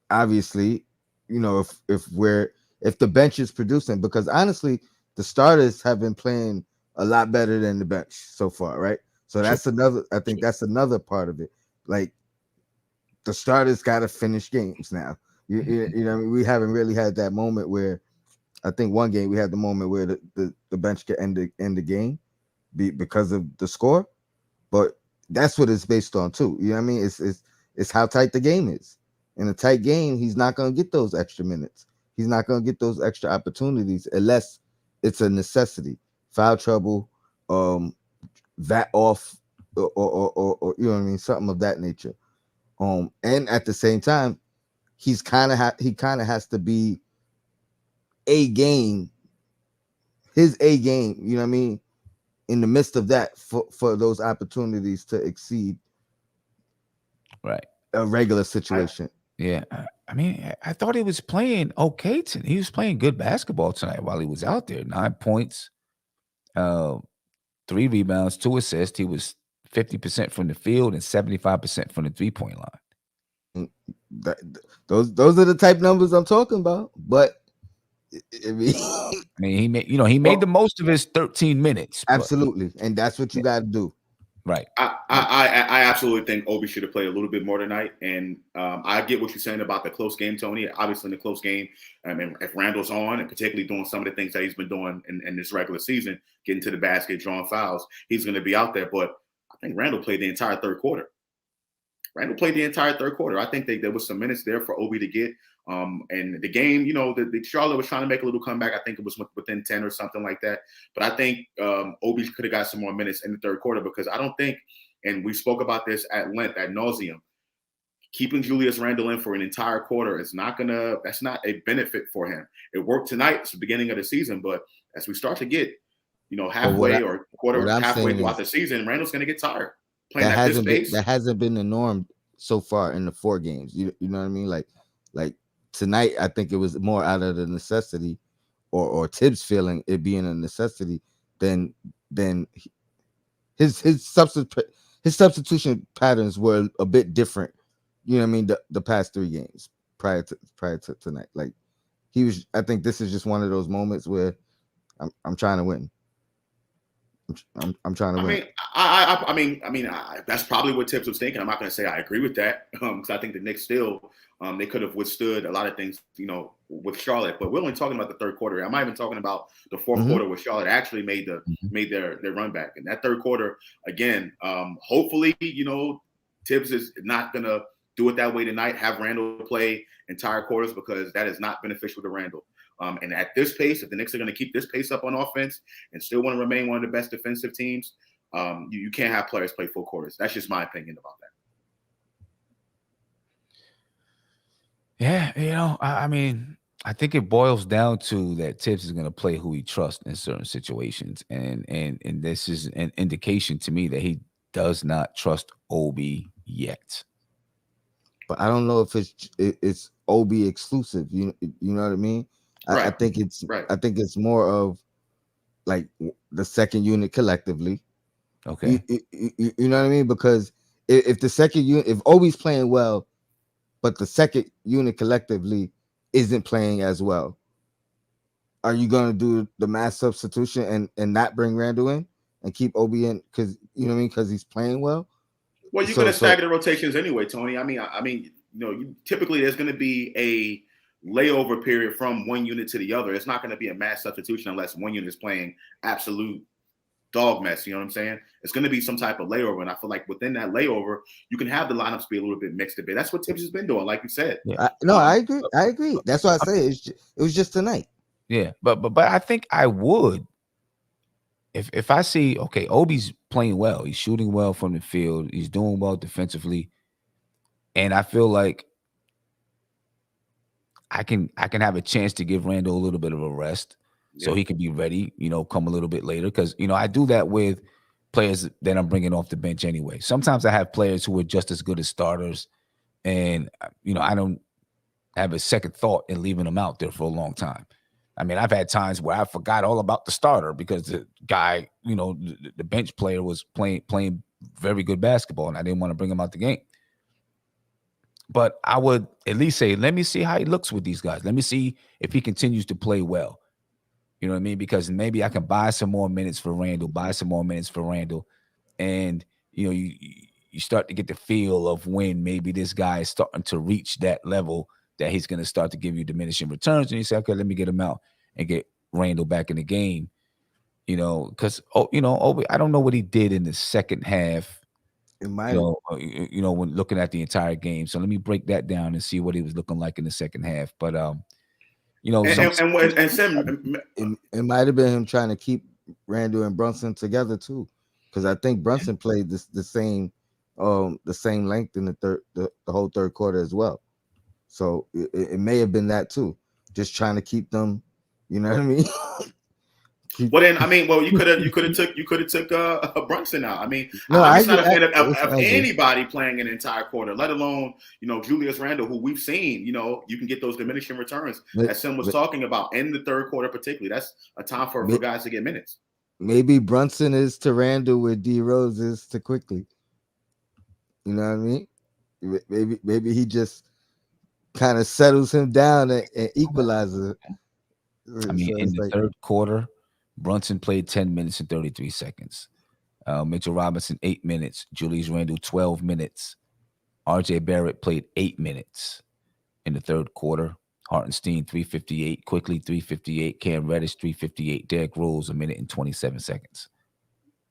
obviously, you know, if the bench is producing, because honestly, the starters have been playing a lot better than the bench so far, right? So that's another. I think that's another part of it. Like, the starters got to finish games now. You know, we haven't really had that moment where, I think one game we had the moment where the bench could end the game because of the score, but that's what it's based on too. You know what I mean? It's how tight the game is. In a tight game, he's not going to get those extra minutes. He's not going to get those extra opportunities unless it's a necessity, foul trouble, that off, or you know what I mean, something of that nature. And at the same time, he kind of has to be his A game, you know what I mean, in the midst of that for those opportunities to exceed right a regular situation. I mean, I thought he was playing okay. He was playing good basketball tonight while he was out there. 9 points, 3 rebounds, 2 assists. He was 50% from the field and 75% from the 3-point line. Those are the type numbers I'm talking about. But I mean, he made the most of his 13 minutes. Absolutely, and that's what you got to do. Right. I absolutely think Obi should have played a little bit more tonight, and I get what you're saying about the close game, Tony. Obviously, in the close game, I mean, if Randle's on, and particularly doing some of the things that he's been doing in this regular season, getting to the basket, drawing fouls, he's going to be out there. But I think Randle played the entire third quarter. I think there was some minutes there for Obi to get. And the game, you know, the Charlotte was trying to make a little comeback. I think it was within 10 or something like that. But I think Obi could have got some more minutes in the third quarter, because I don't think, and we spoke about this at length, ad nauseum, keeping Julius Randle in for an entire quarter that's not a benefit for him. It worked tonight. It's the beginning of the season, but as we start to get, you know, halfway throughout the season, Randle's going to get tired playing at this pace. That hasn't been the norm so far in the 4 games. You know what I mean? Like tonight, I think it was more out of the necessity, or Tibbs feeling it being a necessity than his substitution patterns were a bit different. You know what I mean? The past 3 games prior to tonight, like I think this is just one of those moments where I'm trying to win. I'm trying to win. I mean, that's probably what Tibbs was thinking. I'm not going to say I agree with that, because I think the Knicks still, they could have withstood a lot of things, you know, with Charlotte. But we're only talking about the third quarter. I'm not even talking about the fourth quarter where Charlotte actually made their run back. And that third quarter, again, hopefully, you know, Tibbs is not going to do it that way tonight. Have Randle play entire quarters, because that is not beneficial to Randle. And at this pace, if the Knicks are going to keep this pace up on offense and still want to remain one of the best defensive teams, You can't have players play full quarters. That's just my opinion about that. Yeah, I mean, I think it boils down to that Tibbs is going to play who he trusts in certain situations, and this is an indication to me that he does not trust Obi yet. But I don't know if it's Obi exclusive. You know what I mean? Right. I think it's more of like the second unit collectively. Okay. You know what I mean? Because if the second unit, if Obi's playing well, but the second unit collectively isn't playing as well, are you going to do the mass substitution and not bring Randall in and keep Obi in? Because you know what I mean? Because he's playing well. Well, you're going to stagger the rotations anyway, Tony. I mean, typically there's going to be a layover period from one unit to the other. It's not going to be a mass substitution unless one unit is playing absolute dog mess. You know what I'm saying? It's going to be some type of layover, and I feel like within that layover, you can have the lineups be a little bit mixed a bit. That's what Tibbs has been doing, like you said. Yeah. I agree. That's why I say it was just tonight. Yeah, but I think I would if I see, okay, Obi's playing well, he's shooting well from the field, he's doing well defensively, and I feel like I can have a chance to give Randall a little bit of a rest so he can be ready, come a little bit later. Because, I do that with players that I'm bringing off the bench anyway. Sometimes I have players who are just as good as starters, and, I don't have a second thought in leaving them out there for a long time. I mean, I've had times where I forgot all about the starter because the guy, the bench player was playing very good basketball, and I didn't want to bring him out the game. But I would at least say, let me see how he looks with these guys. Let me see if he continues to play well. You know what I mean? Because maybe I can buy some more minutes for Randall, and you start to get the feel of when maybe this guy is starting to reach that level that he's going to start to give you diminishing returns, and you say, okay, let me get him out and get Randall back in the game. Because Obi, I don't know what he did in the second half. It might, when looking at the entire game. So let me break that down and see what he was looking like in the second half. But it might have been him trying to keep Randall and Brunson together too, because I think Brunson played the same length in the whole third quarter as well. So it may have been that too, just trying to keep them. You know what I mean? You could have took Brunson out. I mean, no, I'm not a fan of anybody playing an entire quarter, let alone Julius Randle, who we've seen. You can get those diminishing returns that Sim was talking about in the third quarter, particularly. That's a time for guys to get minutes. Maybe Brunson is to Randle what D Rose is to Quickly. You know what I mean? Maybe he just kind of settles him down and equalizes. I mean, in the third quarter, Brunson played 10 minutes and 33 seconds. Mitchell Robinson, 8 minutes. Julius Randle, 12 minutes. RJ Barrett played 8 minutes in the third quarter. Hartenstein, 3:58. Quickly, 3:58. Cam Reddish, 3:58. Derrick Rose, 1 minute and 27 seconds.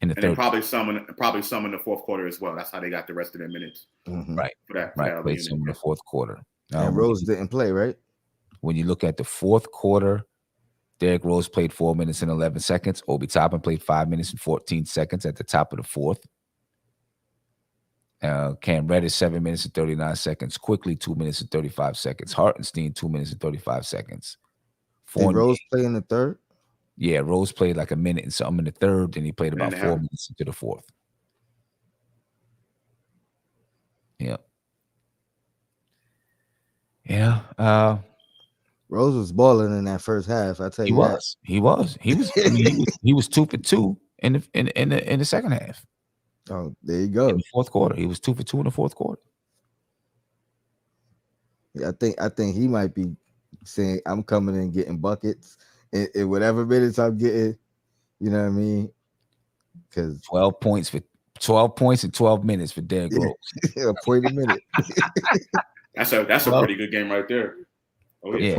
In the third, probably some in the fourth quarter as well. That's how they got the rest of their minutes. Mm-hmm. Right. Played some in the fourth quarter. And Rose didn't play, right? When you look at the fourth quarter, Derrick Rose played 4 minutes and 11 seconds. Obi Toppin played 5 minutes and 14 seconds at the top of the fourth. Cam Reddish, 7 minutes and 39 seconds. Quickly, 2 minutes and 35 seconds. Hartenstein, 2 minutes and 35 seconds. Did Rose play in the third? Yeah, Rose played like a minute and something in the third, and he played about 4 minutes into the fourth. Yeah. Yeah. Rose was balling in that first half. I tell you, he was. He was 2 for 2 in the second half. Oh, there you go. In the fourth quarter, he was 2 for 2 in the fourth quarter. Yeah, I think he might be saying, "I'm coming in getting buckets in whatever minutes I'm getting." You know what I mean? Because 12 points in 12 minutes for Derrick Rose. A point a minute. That's a pretty good game right there. Oh yeah,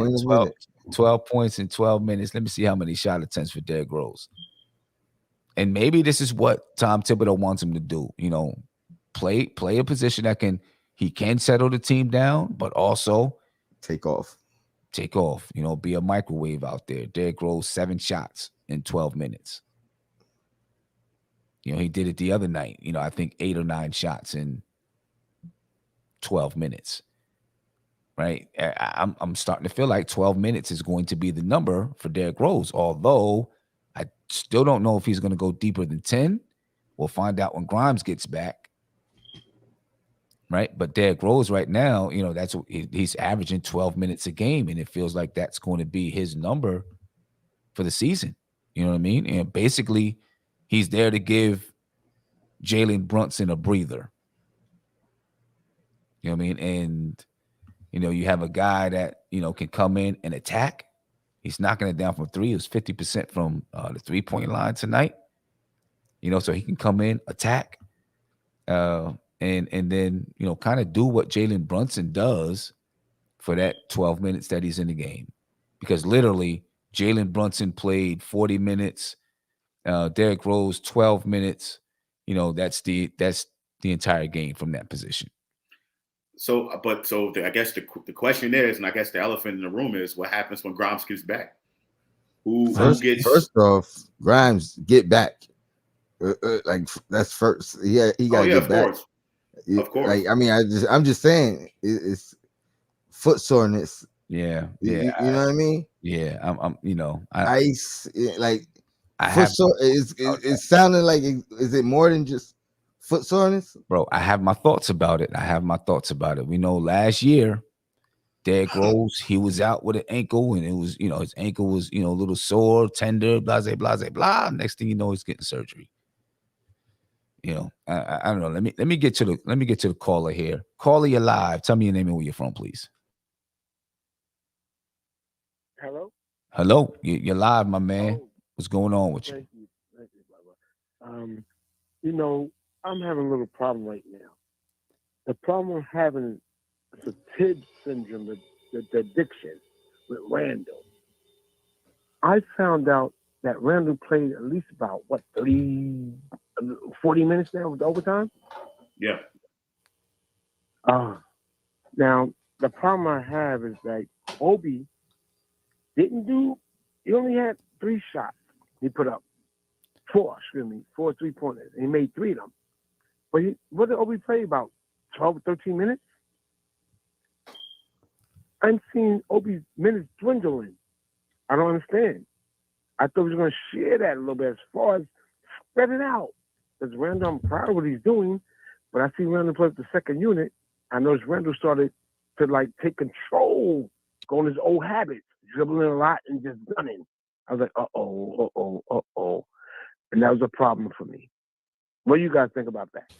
12 points in 12 minutes. Let me see how many shot attempts for Derrick Rose. And maybe this is what Tom Thibodeau wants him to do. Play a position that he can settle the team down, but also take off. Be a microwave out there. Derrick Rose, 7 shots in 12 minutes. You know, he did it the other night. You know, I think 8 or 9 shots in 12 minutes. Right? I'm starting to feel like 12 minutes is going to be the number for Derrick Rose. Although I still don't know if he's going to go deeper than 10. We'll find out when Grimes gets back. Right? But Derrick Rose right now, you know, he's averaging 12 minutes a game, and it feels like that's going to be his number for the season. You know what I mean? And basically, he's there to give Jalen Brunson a breather. You know what I mean? And you know, you have a guy that, you know, can come in and attack. He's knocking it down from 3. It was 50% from the 3-point line tonight. You know, so he can come in, attack, and then, you know, kind of do what Jalen Brunson does for that 12 minutes that he's in the game. Because literally, Jalen Brunson played 40 minutes, Derrick Rose 12 minutes. You know, that's the entire game from that position. So I guess the question is, and I guess the elephant in the room is, what happens when Grimes gets back? Who gets first off? Grimes get back. Like that's first. Yeah, he got to get back. Of course. Like, I mean, I'm just saying it's foot soreness. Yeah, you know what I mean? Yeah, I'm you know, ice like I foot have sore. It sounded like is it more than just foot soreness? Bro, I have my thoughts about it. We know last year, Derrick Rose, he was out with an ankle, and it was, you know, his ankle was, you know, a little sore, tender, blah, blah, blah, blah. Next thing you know, he's getting surgery. You know, I don't know. Let me get to the caller here. Caller, you're live. Tell me your name and where you're from, please. Hello. You're live, my man. Oh, what's going on with you? thank you, brother. You know, I'm having a little problem right now. The problem I'm having is the Tibbs syndrome, the addiction with Randall. I found out that Randall played at least about 40 minutes now with overtime. Yeah. Now the problem I have is that Obi he only had 3 shots. He put up 4 3-pointers. And he made 3 of them. But what did Obi play about 12 or 13 minutes? I'm seeing Obi's minutes dwindling. I don't understand. I thought we were going to share that a little bit as far as spread it out. Because Randall, I'm proud of what he's doing, but I see Randall play with the second unit. I noticed Randall started to take control, going his old habits, dribbling a lot and just gunning. I was like, uh-oh. And that was a problem for me. What do you guys think about that?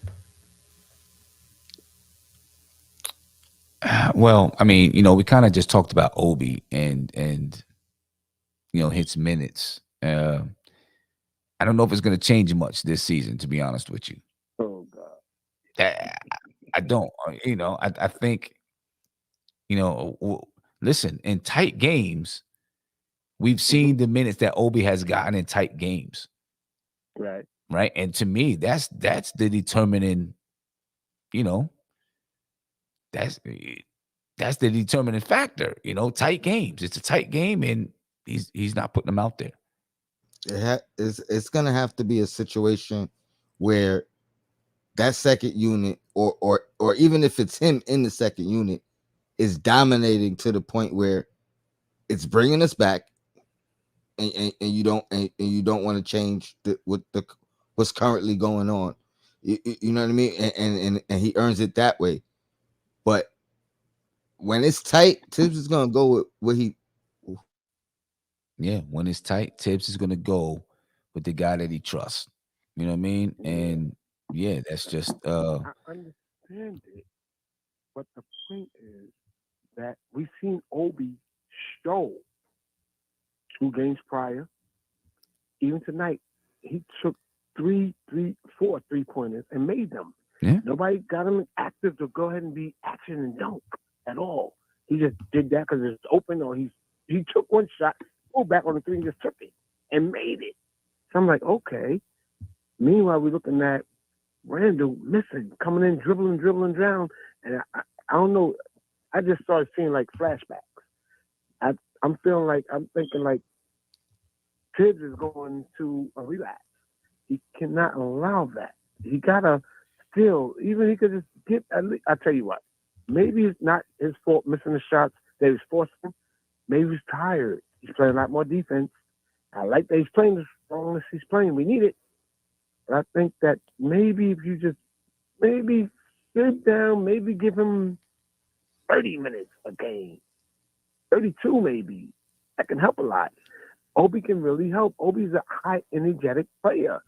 Well, I mean, you know, we kind of just talked about Obi and you know, his minutes. I don't know if it's going to change much this season, to be honest with you. Oh, God. I don't. You know, I think, you know, listen, in tight games, we've seen the minutes that Obi has gotten in tight games. Right. Right. And to me, that's the determining, you know, that's the determining factor. You know, tight games. It's a tight game, and he's not putting them out there. It's going to have to be a situation where that second unit, or even if it's him in the second unit, is dominating to the point where it's bringing us back, and you don't want to change what's currently going on. You know what I mean? And he earns it that way. But when it's tight, Tibbs is going to go with what he. Yeah, when it's tight, Tibbs is going to go with the guy that he trusts. You know what I mean? And yeah, that's just. I understand it, but the point is that we've seen Obi show 2 games prior. Even tonight, he took 4 3-pointers and made them. Yeah. Nobody got him active to go ahead and be action and dunk at all. He just did that because it's open, or he took 1 shot, pulled back on the 3 and just took it and made it. So I'm like, okay. Meanwhile, we're looking at Randall missing, coming in, dribbling down. And I don't know. I just started seeing flashbacks. I'm thinking Tibbs is going to relax. He cannot allow that. He gotta still, even he could just get. At least, I tell you what, maybe it's not his fault missing the shots that he's forcing. Maybe he's tired. He's playing a lot more defense. I like that he's playing as strong as he's playing. We need it. But I think that maybe if you just maybe sit down, maybe give him 30 minutes a game, 32 maybe. That can help a lot. Obi can really help. Obi's a high energetic player,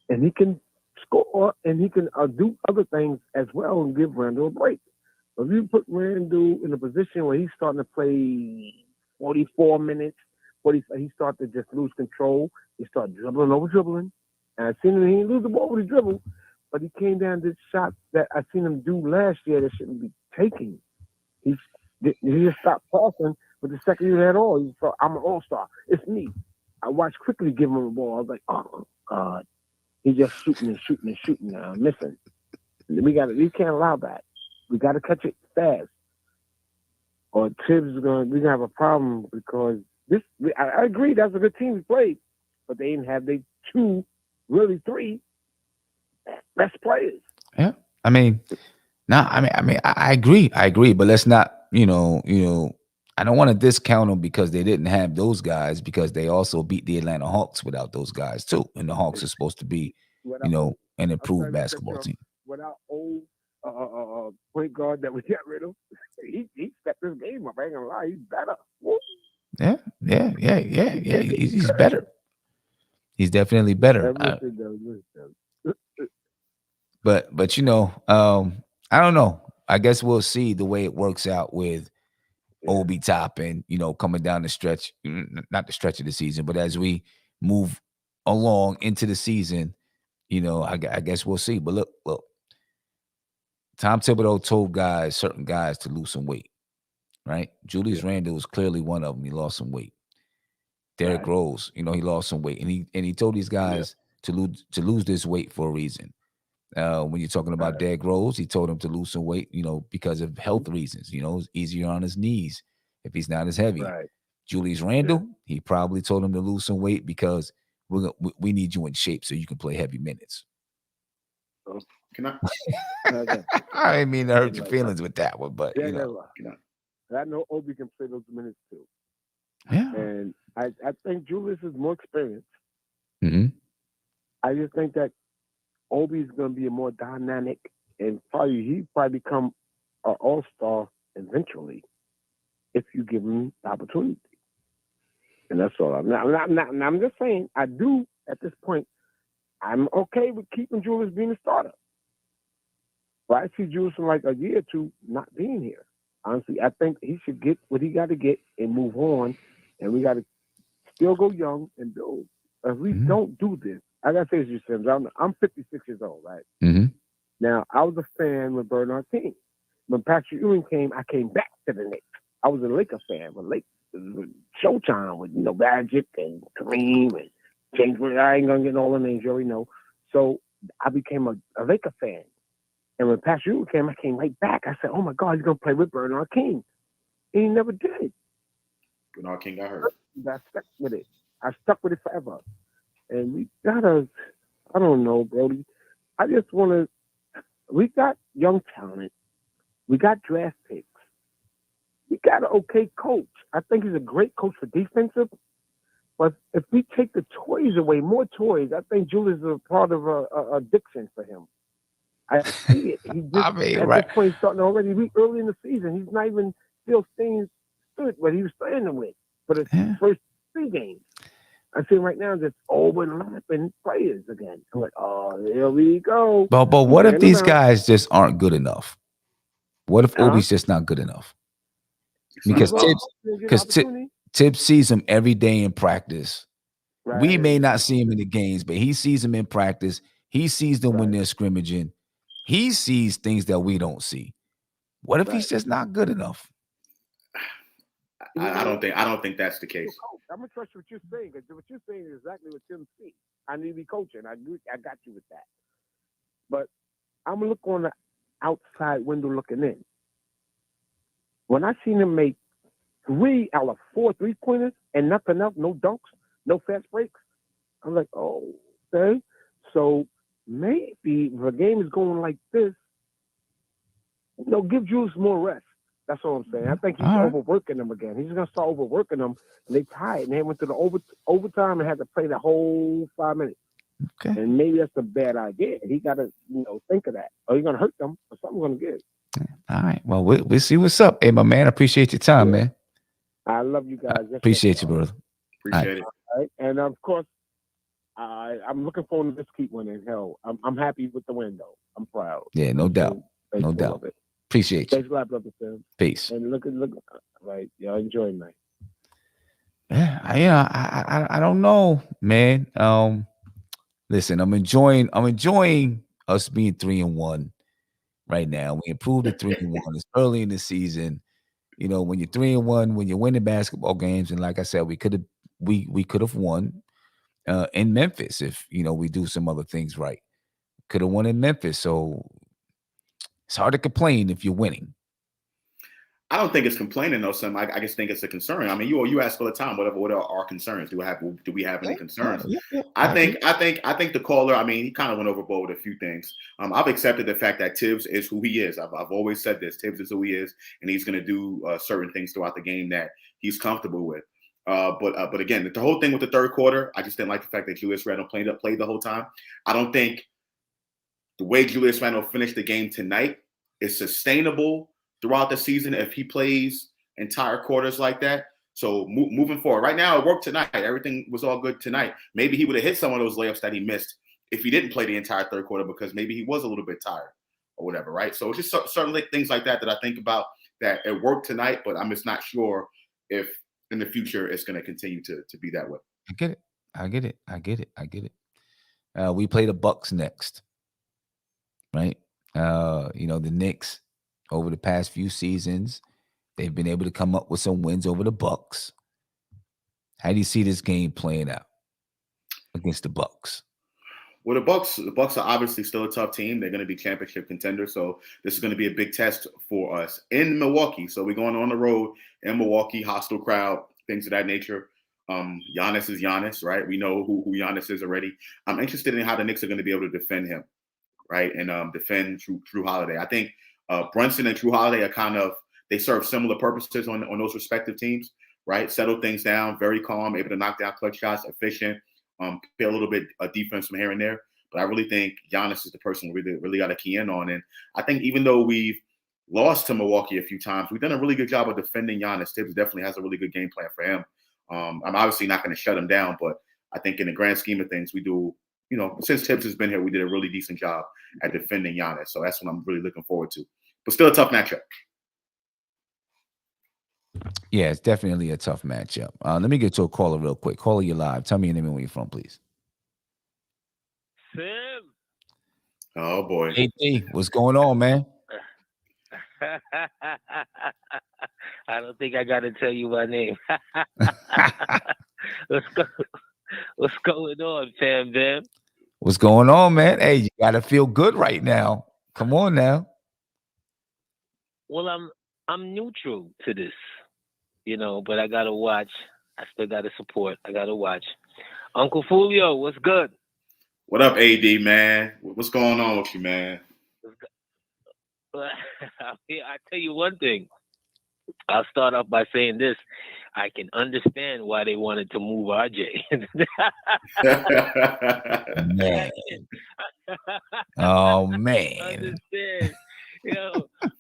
and he can score and he can do other things as well and give Randall a break. If you put Randall in a position where he's starting to play 44 minutes, he started to just lose control. He started dribbling. And I seen him, he didn't lose the ball with his dribble, but he came down to shots that I seen him do last year that shouldn't be taking. He just stopped passing, but the second year at all, he thought, I'm an all-star. It's me. I watched quickly give him the ball. I was like, oh, God. He's just shooting now, missing. We can't allow that. We got to catch it fast. Or Tibbs we're gonna have a problem because I agree that's a good team we played, but they didn't have three best players. Yeah, I mean, I agree, but let's not, I don't want to discount them because they didn't have those guys because they also beat the Atlanta Hawks without those guys too, and the Hawks are supposed to be, an improved basketball team. Without old point guard that we got rid of, he stepped his game up. I ain't gonna lie, he's better. Woo. Yeah. He's better. He's definitely better. But I don't know. I guess we'll see the way it works out with Obi Toppin, coming down the stretch, not the stretch of the season, but as we move along into the season, I guess we'll see. But look, Tom Thibodeau told certain guys to lose some weight, right? Julius Randle was clearly one of them. He lost some weight. Derrick Rose, he lost some weight, and he told these guys to lose this weight for a reason. When you're talking about Derrick Rose, he told him to lose some weight, because of health reasons. It's easier on his knees if he's not as heavy. Right. Julius Randle, he probably told him to lose some weight because we need you in shape so you can play heavy minutes. Can I? I didn't mean to hurt your feelings with that one, but I know Obi can play those minutes too. Yeah, and I think Julius is more experienced. Mm-hmm. I just think that Obi's going to be a more dynamic, and he probably become an all-star eventually if you give him the opportunity. And that's all. I'm just saying, I do at this point. I'm okay with keeping Julius being a starter. But I see Julius in like a year or two not being here. Honestly, I think he should get what he got to get and move on. And we got to still go young and build. If we don't do this, I got to say this, Sims. I'm 56 years old, right? Mm-hmm. Now, I was a fan with Bernard King. When Patrick Ewing came, I came back to the Knicks. I was a Laker fan with Showtime with, Magic and Kareem and James. I ain't going to get all the names you already know. So I became a Laker fan. And when Patrick Ewing came, I came right back. I said, oh, my God, he's going to play with Bernard King. And he never did. Bernard King got hurt. I stuck with it. I stuck with it forever. And we got I don't know, Brody. I just want to, we got young talent. We got draft picks. We got an okay coach. I think he's a great coach for defensive. But if we take the toys away, more toys, I think Julius is a part of a addiction for him. I see it. He just, at this point, he's starting already early in the season. He's not even still staying good, but he was playing them with for the first 3 games. I see right now just overlapping players again. I'm like, oh, here we go. But what if these guys just aren't good enough? What if Obi's just not good enough? Because Tibbs sees him every day in practice. Right. We may not see him in the games, but he sees him in practice. He sees them when they're scrimmaging. He sees things that we don't see. What if he's just not good enough? I don't think that's the case. I'm gonna trust what you're saying because what you're saying is exactly what Tim sees. I need to be coaching. I got you with that. But I'm gonna look on the outside window looking in. When I seen him make 3 out of 4 3-pointers and nothing else, no dunks, no fast breaks, I'm like, oh, Okay? So maybe if a game is going like this, give Julius more rest. That's all I'm saying. I think he's overworking them again. He's going to start overworking them, and they tired. And they went to the overtime and had to play the whole 5 minutes. Okay. And maybe that's a bad idea. He got to, think of that. Or you're going to hurt them, or something's going to give. All right. Well, we'll see what's up. Hey, my man, I appreciate your time, man. I love you guys. Appreciate you, brother. Appreciate it. All right. And of course, I'm looking forward to this keep winning. Hell, I'm happy with the win, though. I'm proud. Yeah, no doubt. No doubt. Appreciate you. Thanks a lot, brother Tim. Peace. And look, right, y'all enjoy, man. Yeah, I don't know, man. Listen, I'm enjoying us being 3-1 right now. We improved to 3-1. It's early in the season. When you're 3-1, when you're winning basketball games, and like I said, we could have won in Memphis if we do some other things right. Could have won in Memphis, so it's hard to complain if you're winning. I don't think it's complaining though, Sam. I just think it's a concern. I mean, you ask all the time, what are our concerns? Do we have any concerns? Yeah. I think the caller, I mean, he kind of went overboard with a few things. I've accepted the fact that Tibbs is who he is. I've always said this. Tibbs is who he is, and he's going to do certain things throughout the game that he's comfortable with. But again, the whole thing with the third quarter, I just didn't like the fact that Julius Randle played the whole time. I don't think the way Julius Randle finished the game tonight is sustainable throughout the season if he plays entire quarters like that. So moving forward, right now it worked tonight. Everything was all good tonight. Maybe he would have hit some of those layups that he missed if he didn't play the entire third quarter because maybe he was a little bit tired or whatever, right? So just certain things like that I think about that it worked tonight, but I'm just not sure if in the future it's going to continue to be that way. I get it. We play the Bucks next, right? The Knicks over the past few seasons, they've been able to come up with some wins over the Bucks. How do you see this game playing out against the Bucks? Well, the Bucks are obviously still a tough team. They're going to be championship contenders, so this is going to be a big test for us in Milwaukee. So we're going on the road in Milwaukee, hostile crowd, things of that nature. Giannis is Giannis, right? We know who Giannis is already. I'm interested in how the Knicks are going to be able to defend him, right? And defend Drew Holiday. I think Brunson and Drew Holiday are they serve similar purposes on those respective teams, right? Settle things down, very calm, able to knock down clutch shots, efficient, play a little bit of defense from here and there. But I really think Giannis is the person we really got to key in on. And I think even though we've lost to Milwaukee a few times, we've done a really good job of defending Giannis. Tibbs definitely has a really good game plan for him. I'm obviously not going to shut him down, but I think in the grand scheme of things, we do, since Tibbs has been here, we did a really decent job at defending Giannis. So that's what I'm really looking forward to. But still a tough matchup. Yeah, it's definitely a tough matchup. Let me get to a caller real quick. Caller, you live. Tell me your name and where you're from, please. Sam. Oh, boy. Hey, what's going on, man? I don't think I got to tell you my name. What's going on, fam, man? What's going on, man? Hey, you got to feel good right now. Come on now. Well, I'm neutral to this, but I got to watch. I still got to support. I got to watch. Uncle Fulio, what's good? What up, AD, man? What's going on with you, man? I tell you one thing. I'll start off by saying this. I can understand why they wanted to move RJ. Man. Oh, man. Understand.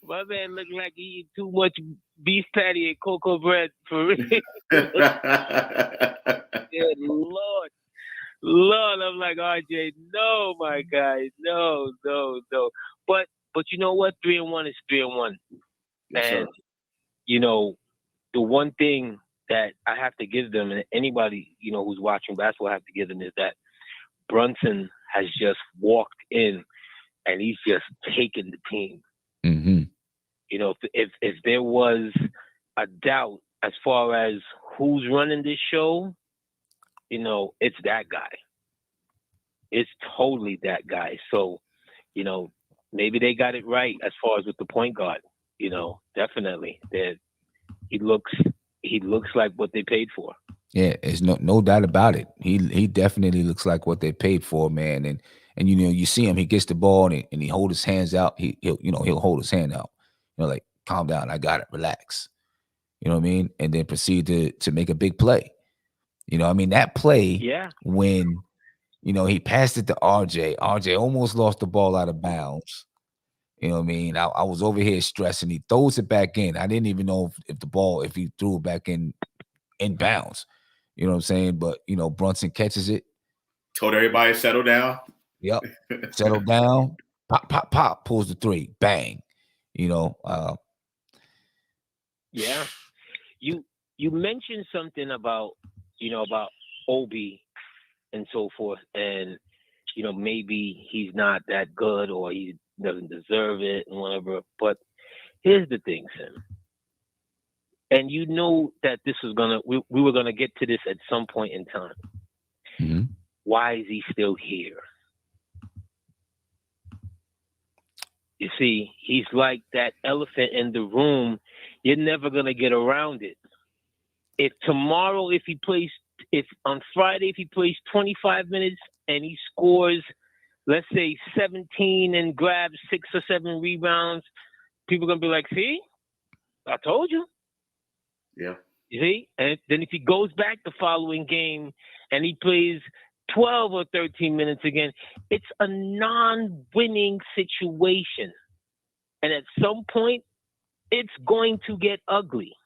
My man looked like he eat too much beef patty and cocoa bread for real. Yeah, Lord, I'm like, RJ, no, my guy, no. But you know what? 3-1 is 3-1. Yes, and, sir. The one thing that I have to give them, and anybody, who's watching basketball have to give them, is that Brunson has just walked in and he's just taken the team. Mm-hmm. If there was a doubt as far as who's running this show, it's that guy. It's totally that guy. So, maybe they got it right as far as with the point guard. Definitely that he looks like what they paid for. Yeah, there's no doubt about it. He definitely looks like what they paid for, man. And you see him, he gets the ball and he hold his hands out. He'll hold his hand out. Like, calm down, I got it, relax. You know what I mean? And then proceed to make a big play. That play when he passed it to RJ. RJ almost lost the ball out of bounds. You know what I mean? I was over here stressing. He throws it back in. I didn't even know if he threw it back in bounds. You know what I'm saying? But Brunson catches it. Told everybody to settle down. Yep. Settle down. Pop, pop, pop. Pulls the three. Bang. Yeah. You mentioned something about Obi and so forth, and maybe he's not that good or he doesn't deserve it and whatever. But here's the thing, Sim. And you know that this was we were gonna get to this at some point in time. Mm-hmm. Why is he still here? You see, he's like that elephant in the room. You're never gonna get around it. If on Friday he plays 25 minutes and he scores, let's say 17 and grabs 6 or 7 rebounds, people are gonna be like, "See, I told you." Yeah. You see? And then if he goes back the following game and he plays 12 or 13 minutes again, it's a non-winning situation. And at some point, it's going to get ugly.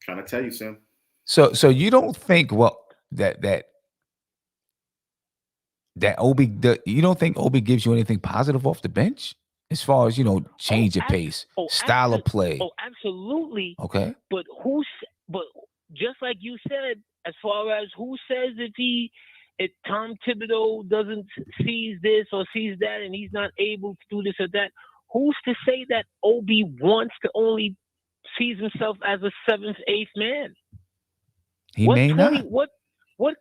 Trying to tell you, Sam. So you don't think that Obi, you don't think Obi gives you anything positive off the bench? As far as change of pace, style of play. Oh, absolutely. Okay. But just like you said, as far as who says if Tom Thibodeau doesn't sees this or sees that and he's not able to do this or that, who's to say that Obi wants to only sees himself as a 7th, 8th man? He may not. What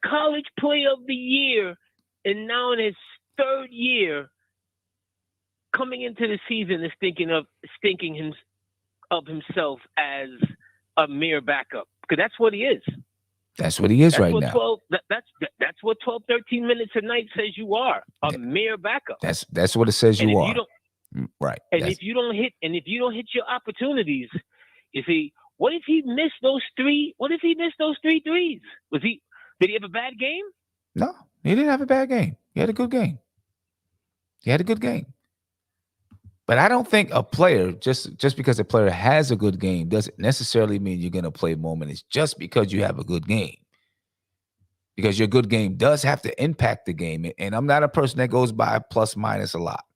college player of the year, and now in his 3rd year, coming into the season is thinking of himself as a mere backup? Because that's what he is. That's what he is right now. That's what 12, 13 minutes a night says you are, a mere backup. That's what it says you are. Right. And if you don't hit your opportunities, you see, what if he missed those 3 threes? Did he have a bad game? No, he didn't have a bad game. He had a good game. But I don't think a player, just because a player has a good game, doesn't necessarily mean you're going to play more minutes just because you have a good game. Because your good game does have to impact the game. And I'm not a person that goes by plus minus a lot.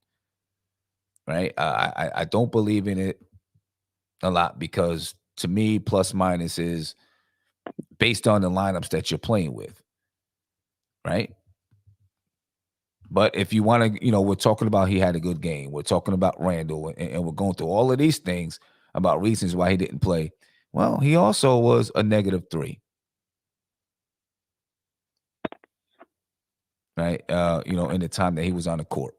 Right? I don't believe in it a lot because to me, plus minus is based on the lineups that you're playing with. Right? But if you want to, we're talking about he had a good game. We're talking about Randall, and we're going through all of these things about reasons why he didn't play. Well, he also was a -3. Right? In the time that he was on the court.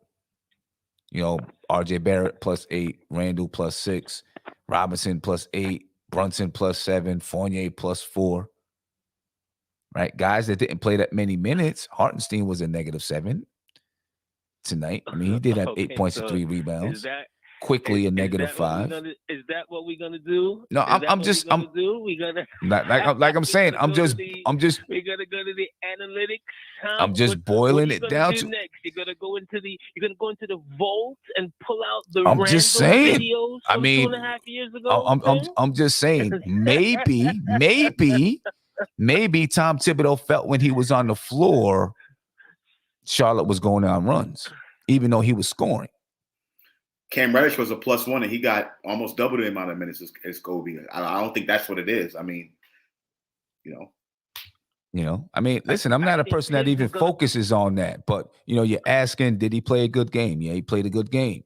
RJ Barrett +8, Randall +6, Robinson +8, Brunson +7, Fournier +4. Right? Guys that didn't play that many minutes. Hartenstein was a -7 tonight. I mean, he did have 8 points and 3 rebounds. Quickly a -5. Is that what we're gonna do? No, I'm just we're gonna go to the analytics. Huh? I'm just boiling it down to next. You're gonna go into the vault and pull out the I'm just saying. videos I mean, 2.5 years ago. I'm just saying maybe Tom Thibodeau felt when he was on the floor, Charlotte was going on runs, even though he was scoring. Cam Reddish was a +1, and he got almost double the amount of minutes as Kobe. I don't think that's what it is. I mean, listen, I'm not a person that even focuses on that. But you're asking, did he play a good game? Yeah, he played a good game.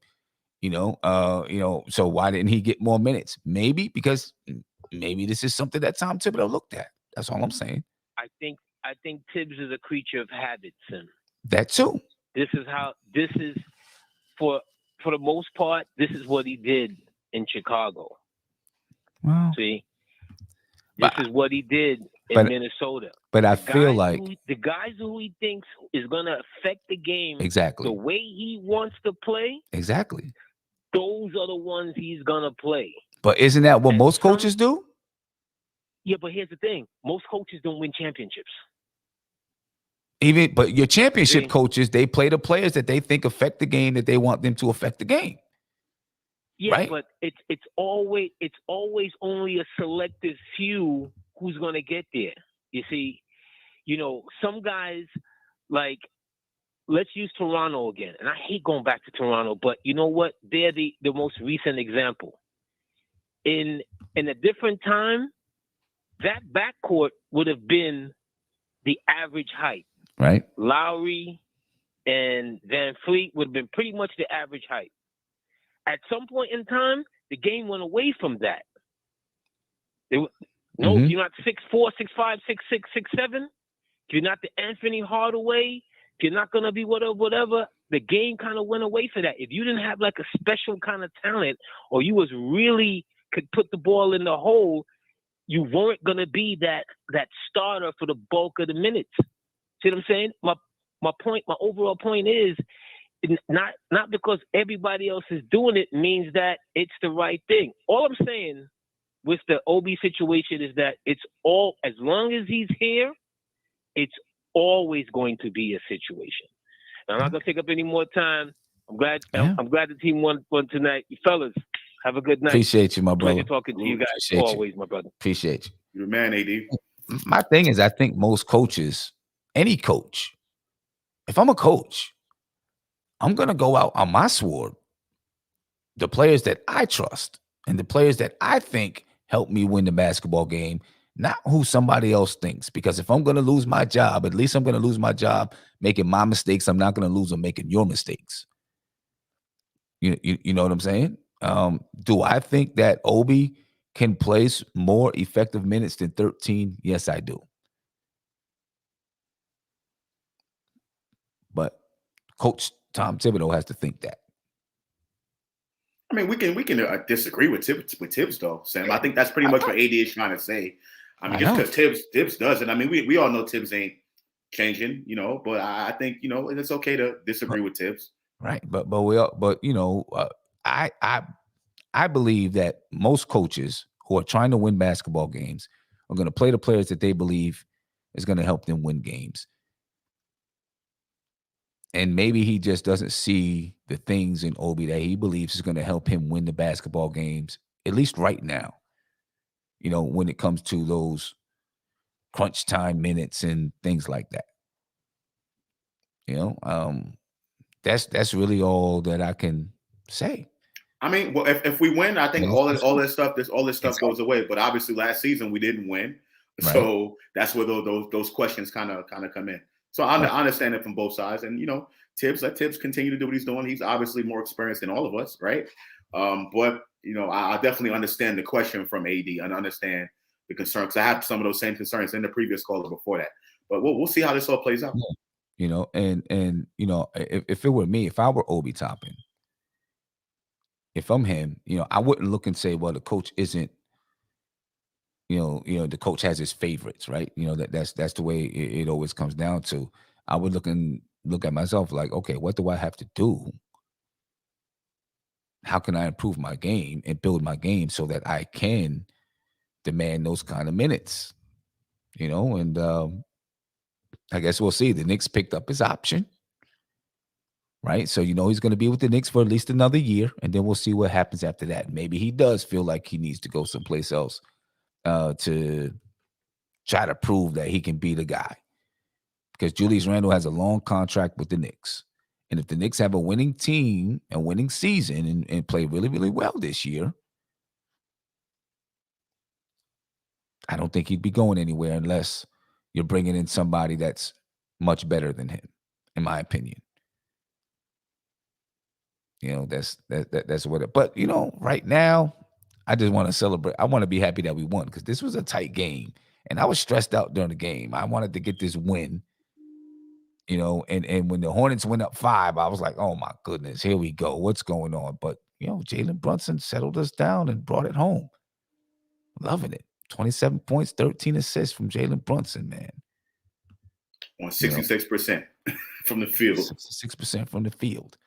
So why didn't he get more minutes? Maybe because this is something that Tom Thibodeau looked at. That's all I'm saying. I think Tibbs is a creature of habits, and that too. This is for the most part, this is what he did in Chicago. Well, see, This is what he did in Minnesota. But I feel like the guys who he thinks is going to affect the game exactly the way he wants to play, exactly, those are the ones he's going to play. But isn't that what most coaches do? Yeah, but here's the thing. Most coaches don't win championships. But your championship coaches, they play the players that they think affect the game, that they want them to affect the game. Yeah, right? But it's always only a selective few who's going to get there. You see, some guys, like, let's use Toronto again. And I hate going back to Toronto, but you know what? They're the most recent example. In a different time, that backcourt would have been the average height. Right. Lowry and Van Fleet would have been pretty much the average height. At some point in time, the game went away from that. If you're not 6'4", 6'5", 6'6", 6'7", if you're not the Anthony Hardaway, if you're not going to be whatever, the game kind of went away for that. If you didn't have like a special kind of talent, or you was really could put the ball in the hole, you weren't going to be that starter for the bulk of the minutes. See what I'm saying? My overall point is, not because everybody else is doing it means that it's the right thing. All I'm saying with the Obi situation is that it's all, as long as he's here, it's always going to be a situation. I'm not gonna take up any more time. I'm glad the team won tonight. You fellas, have a good night. Appreciate you, my brother. Pleasure talking to you guys. Appreciate always, you. my brother. Appreciate you. You're a man, AD. My thing is, I think most coaches, any coach, if I'm a coach, I'm going to go out on my sword, the players that I trust and the players that I think help me win the basketball game, not who somebody else thinks. Because if I'm going to lose my job, at least I'm going to lose my job making my mistakes. I'm not going to lose them making your mistakes. You know what I'm saying? Do I think that Obi can place more effective minutes than 13? Yes, I do. But Coach Tom Thibodeau has to think that. I mean, we can disagree with Tibbs though, Sam. I think that's pretty much what AD is trying to say. I mean, just because Tibbs does it. I mean, we all know Tibbs ain't changing, but I think it's okay to disagree with Tibbs. Right, but I believe that most coaches who are trying to win basketball games are going to play the players that they believe is going to help them win games. And maybe he just doesn't see the things in Obi that he believes is going to help him win the basketball games, at least right now, when it comes to those crunch time minutes and things like that. That's really all that I can say. I mean, well, if we win, I think all this stuff goes away. But obviously, last season we didn't win, so that's where those questions kind of come in. So I understand it from both sides, and let Tibbs continue to do what he's doing. He's obviously more experienced than all of us, right? But I definitely understand the question from AD and understand the concern, because I had some of those same concerns in the previous caller before that. But we'll see how this all plays out. If it were me, if I were Obi Toppin, if I'm him, I wouldn't look and say, well, the coach isn't, the coach has his favorites, right? That's the way it always comes down to. I would look at myself like, okay, what do I have to do? How can I improve my game and build my game so that I can demand those kind of minutes? And I guess we'll see. The Knicks picked up his option, right? So, he's going to be with the Knicks for at least another year, and then we'll see what happens after that. Maybe he does feel like he needs to go someplace else to try to prove that he can be the guy. Because Julius Randle has a long contract with the Knicks. And if the Knicks have a winning team and winning season and play really, really well this year, I don't think he'd be going anywhere unless you're bringing in somebody that's much better than him, in my opinion. That's what. But right now, I just want to celebrate. I want to be happy that we won, because this was a tight game, and I was stressed out during the game. I wanted to get this win. And when the Hornets went up 5, I was like, oh my goodness, here we go. What's going on? But Jalen Brunson settled us down and brought it home. Loving it. 27 points, 13 assists from Jalen Brunson, man. On 66% from the field. 66% from the field.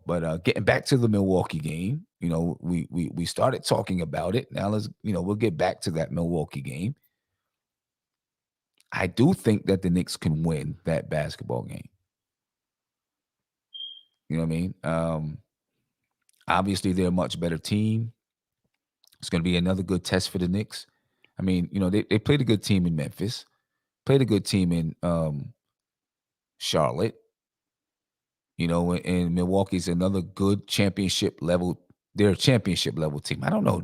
But getting back to the Milwaukee game, we started talking about it. Now we'll get back to that Milwaukee game. I do think that the Knicks can win that basketball game. You know what I mean? Obviously, they're a much better team. It's going to be another good test for the Knicks. I mean, they played a good team in Memphis, played a good team in Charlotte. And Milwaukee's another good championship level. They're a championship level team. I don't know.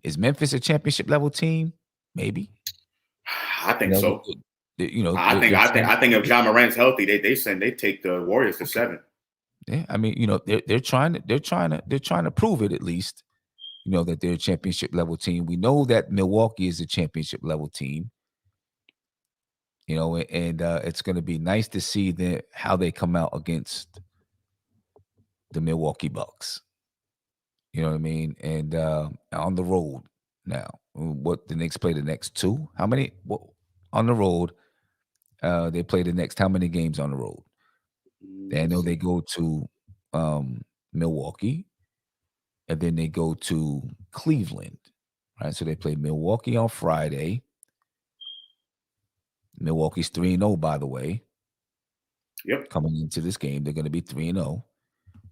Is Memphis a championship level team? Maybe. I think so. I think if Ja Morant's healthy, they take the Warriors to 7. Yeah, I mean, they're trying to prove it at least. That they're a championship level team. We know that Milwaukee is a championship level team. And it's going to be nice to see how they come out against the Milwaukee Bucks. You know what I mean? And on the road now, what the Knicks play the next 2? How many on the road? They play the next how many games on the road? I know they go to Milwaukee, and then they go to Cleveland, right? So they play Milwaukee on Friday. Milwaukee's 3-0, by the way. Yep. Coming into this game, they're going to be 3-0.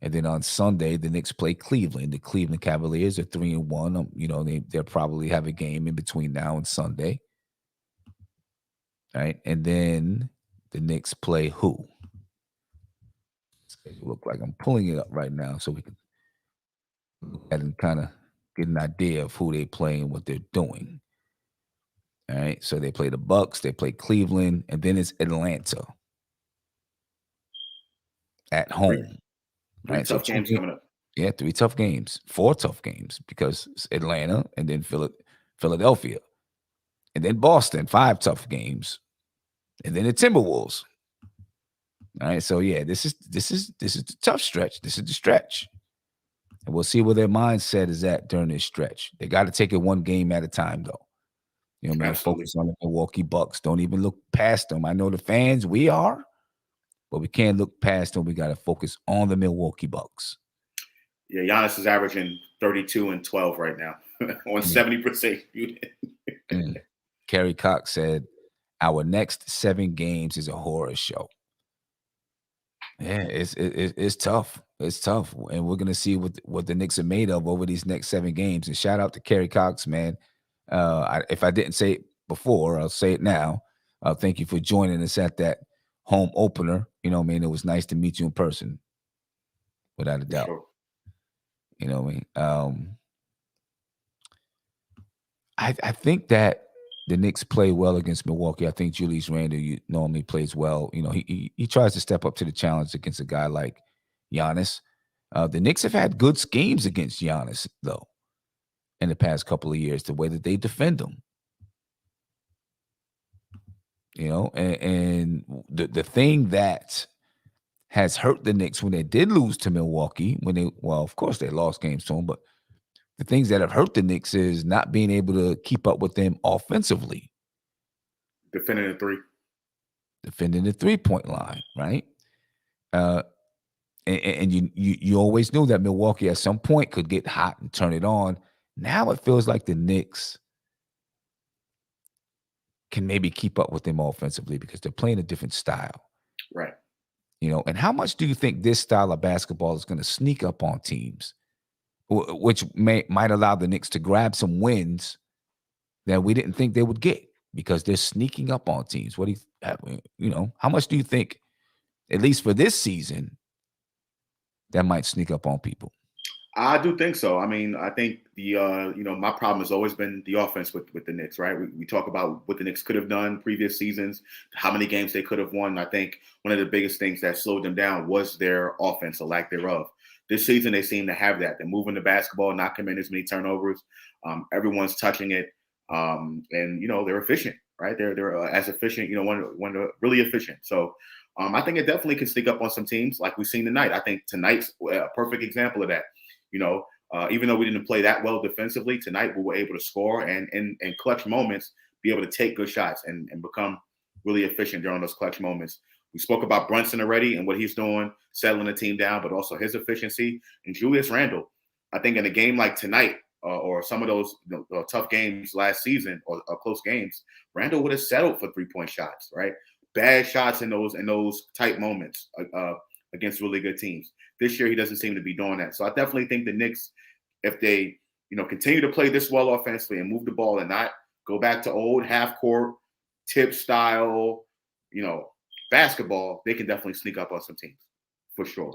And then on Sunday, the Knicks play Cleveland. The Cleveland Cavaliers are 3-1. They'll probably have a game in between now and Sunday. All right. And then the Knicks play who? It look like I'm pulling it up right now so we can look at and kind of get an idea of who they play and what they're doing. All right. So they play the Bucks, they play Cleveland, and then it's Atlanta at home. Three tough games coming up. Yeah, 3 tough games, 4 tough games because it's Atlanta and then Philadelphia, and then Boston, 5 tough games, and then the Timberwolves. All right, so yeah, this is the tough stretch. This is the stretch, and we'll see where their mindset is at during this stretch. They got to take it one game at a time, though. Man, focus on the Milwaukee Bucks. Don't even look past them. I know the fans, we are, but we can't look past them. We got to focus on the Milwaukee Bucks. Yeah, Giannis is averaging 32 and 12 right now on 70% shooting. Kerry Cox said, "Our next 7 games is a horror show." Yeah, it's tough. It's tough, and we're gonna see what the Knicks are made of over these next 7 games. And shout out to Kerry Cox, man. If I didn't say it before, I'll say it now. Thank you for joining us at that home opener. It was nice to meet you in person, without a doubt. Sure. You know what I mean? I think that the Knicks play well against Milwaukee. I think Julius Randle normally plays well. He tries to step up to the challenge against a guy like Giannis. The Knicks have had good schemes against Giannis, though, in the past couple of years, the way that they defend him. And the thing that has hurt the Knicks when they did lose to Milwaukee, of course they lost games to them, but the things that have hurt the Knicks is not being able to keep up with them offensively. Defending the 3-point line, right? And you always knew that Milwaukee at some point could get hot and turn it on. Now it feels like the Knicks can maybe keep up with them offensively because they're playing a different style. Right. And how much do you think this style of basketball is going to sneak up on teams, which might allow the Knicks to grab some wins that we didn't think they would get because they're sneaking up on teams? What do how much do you think, at least for this season, that might sneak up on people? I do think so. I mean, I think my problem has always been the offense with the Knicks, right? We talk about what the Knicks could have done previous seasons, how many games they could have won. I think one of the biggest things that slowed them down was their offense, or lack thereof. This season, they seem to have that. They're moving the basketball, not committing as many turnovers. Everyone's touching it, and they're efficient, right? They're as efficient, when they're really efficient. So I think it definitely can sneak up on some teams like we've seen tonight. I think tonight's a perfect example of that. Even though we didn't play that well defensively tonight, we were able to score and in clutch moments be able to take good shots and become really efficient during those clutch moments. We spoke about Brunson already and what he's doing, settling the team down, but also his efficiency. And Julius Randle, I think in a game like tonight or some of those tough games last season or close games, Randle would have settled for 3-point shots, right? Bad shots in those tight moments against really good teams. This year, he doesn't seem to be doing that. So I definitely think the Knicks, if they continue to play this well offensively and move the ball and not go back to old half-court, tip style, basketball, they can definitely sneak up on some teams for sure.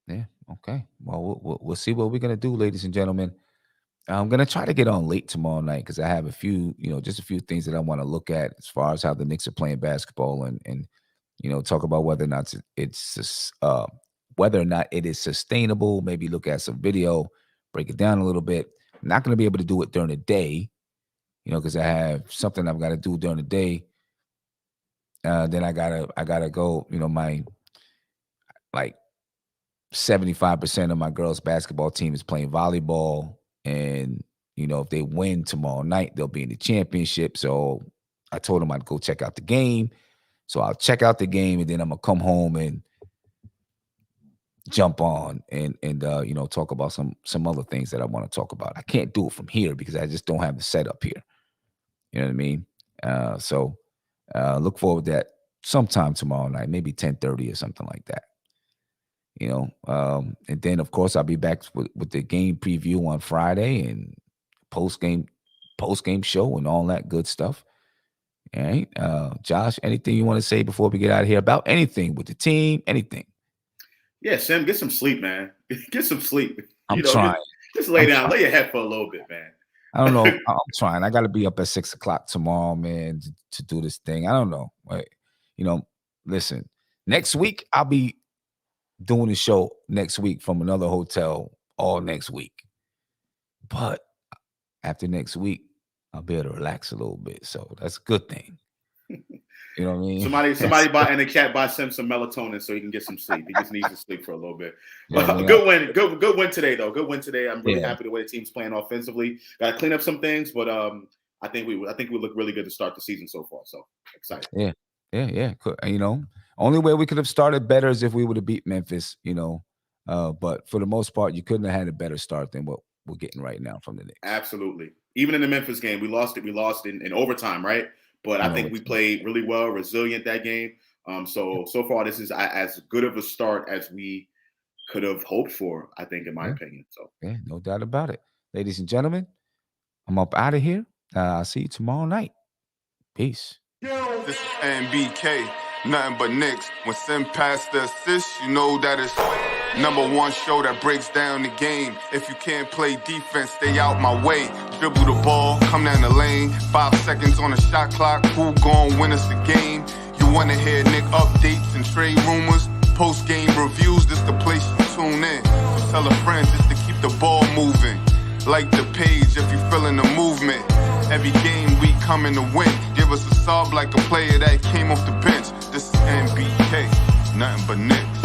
Yeah. Okay. Well, we'll see what we're gonna do, ladies and gentlemen. I'm gonna try to get on late tomorrow night because I have a few, just a few things that I want to look at as far as how the Knicks are playing basketball and talk about whether or not it is sustainable. Maybe look at some video, break it down a little bit. I'm not gonna be able to do it during the day, because I have something I've got to do during the day. Then I gotta go. My 75% of my girls' basketball team is playing volleyball, and if they win tomorrow night, they'll be in the championship. So I told them I'd go check out the game. So I'll check out the game, and then I'm gonna come home and jump on and talk about some other things that I want to talk about. I can't do it from here because I just don't have the setup here. You know what I mean? So look forward to that sometime tomorrow night, maybe 10:30 or something like that. And then of course I'll be back with the game preview on Friday and post game show and all that good stuff. All right. Josh, anything you want to say before we get out of here about anything with the team, anything? Yeah, Sam, get some sleep, man. Get some sleep. I'm trying. Just lay down, lay your head for a little bit, man. I don't know. I'm trying. I got to be up at 6 o'clock tomorrow, man, to do this thing. I don't know. Listen, next week I'll be doing the show next week from another hotel all next week. But after next week, I'll be able to relax a little bit. So that's a good thing. You know what I mean? Somebody buy Sim some melatonin so he can get some sleep. He just needs to sleep for a little bit. Yeah, good win today, though. Good win today. I'm really happy the way the team's playing offensively. Got to clean up some things, but I think we look really good to start the season so far. So excited. Yeah. Only way we could have started better is if we would have beat Memphis. But for the most part, you couldn't have had a better start than what we're getting right now from the Knicks. Absolutely. Even in the Memphis game, we lost in overtime, right? But I think we played really well, resilient that game. So far, this is as good of a start as we could have hoped for, I think, in my opinion. So yeah, no doubt about it. Ladies and gentlemen, I'm up out of here. I'll see you tomorrow night. Peace. This is NBK, nothing but Knicks. When Sim passed the assist, you know that it's #1 show that breaks down the game. If you can't play defense, stay out my way. Dribble the ball, come down the lane. 5 seconds on the shot clock. Who gon' win us the game? You wanna hear Nick updates and trade rumors? Post-game reviews, this the place you tune in. Tell a friend just to keep the ball moving. Like the page if you feeling the movement. Every game we coming to win. Give us a sub like a player that came off the bench. This is NBK, nothing but Knicks.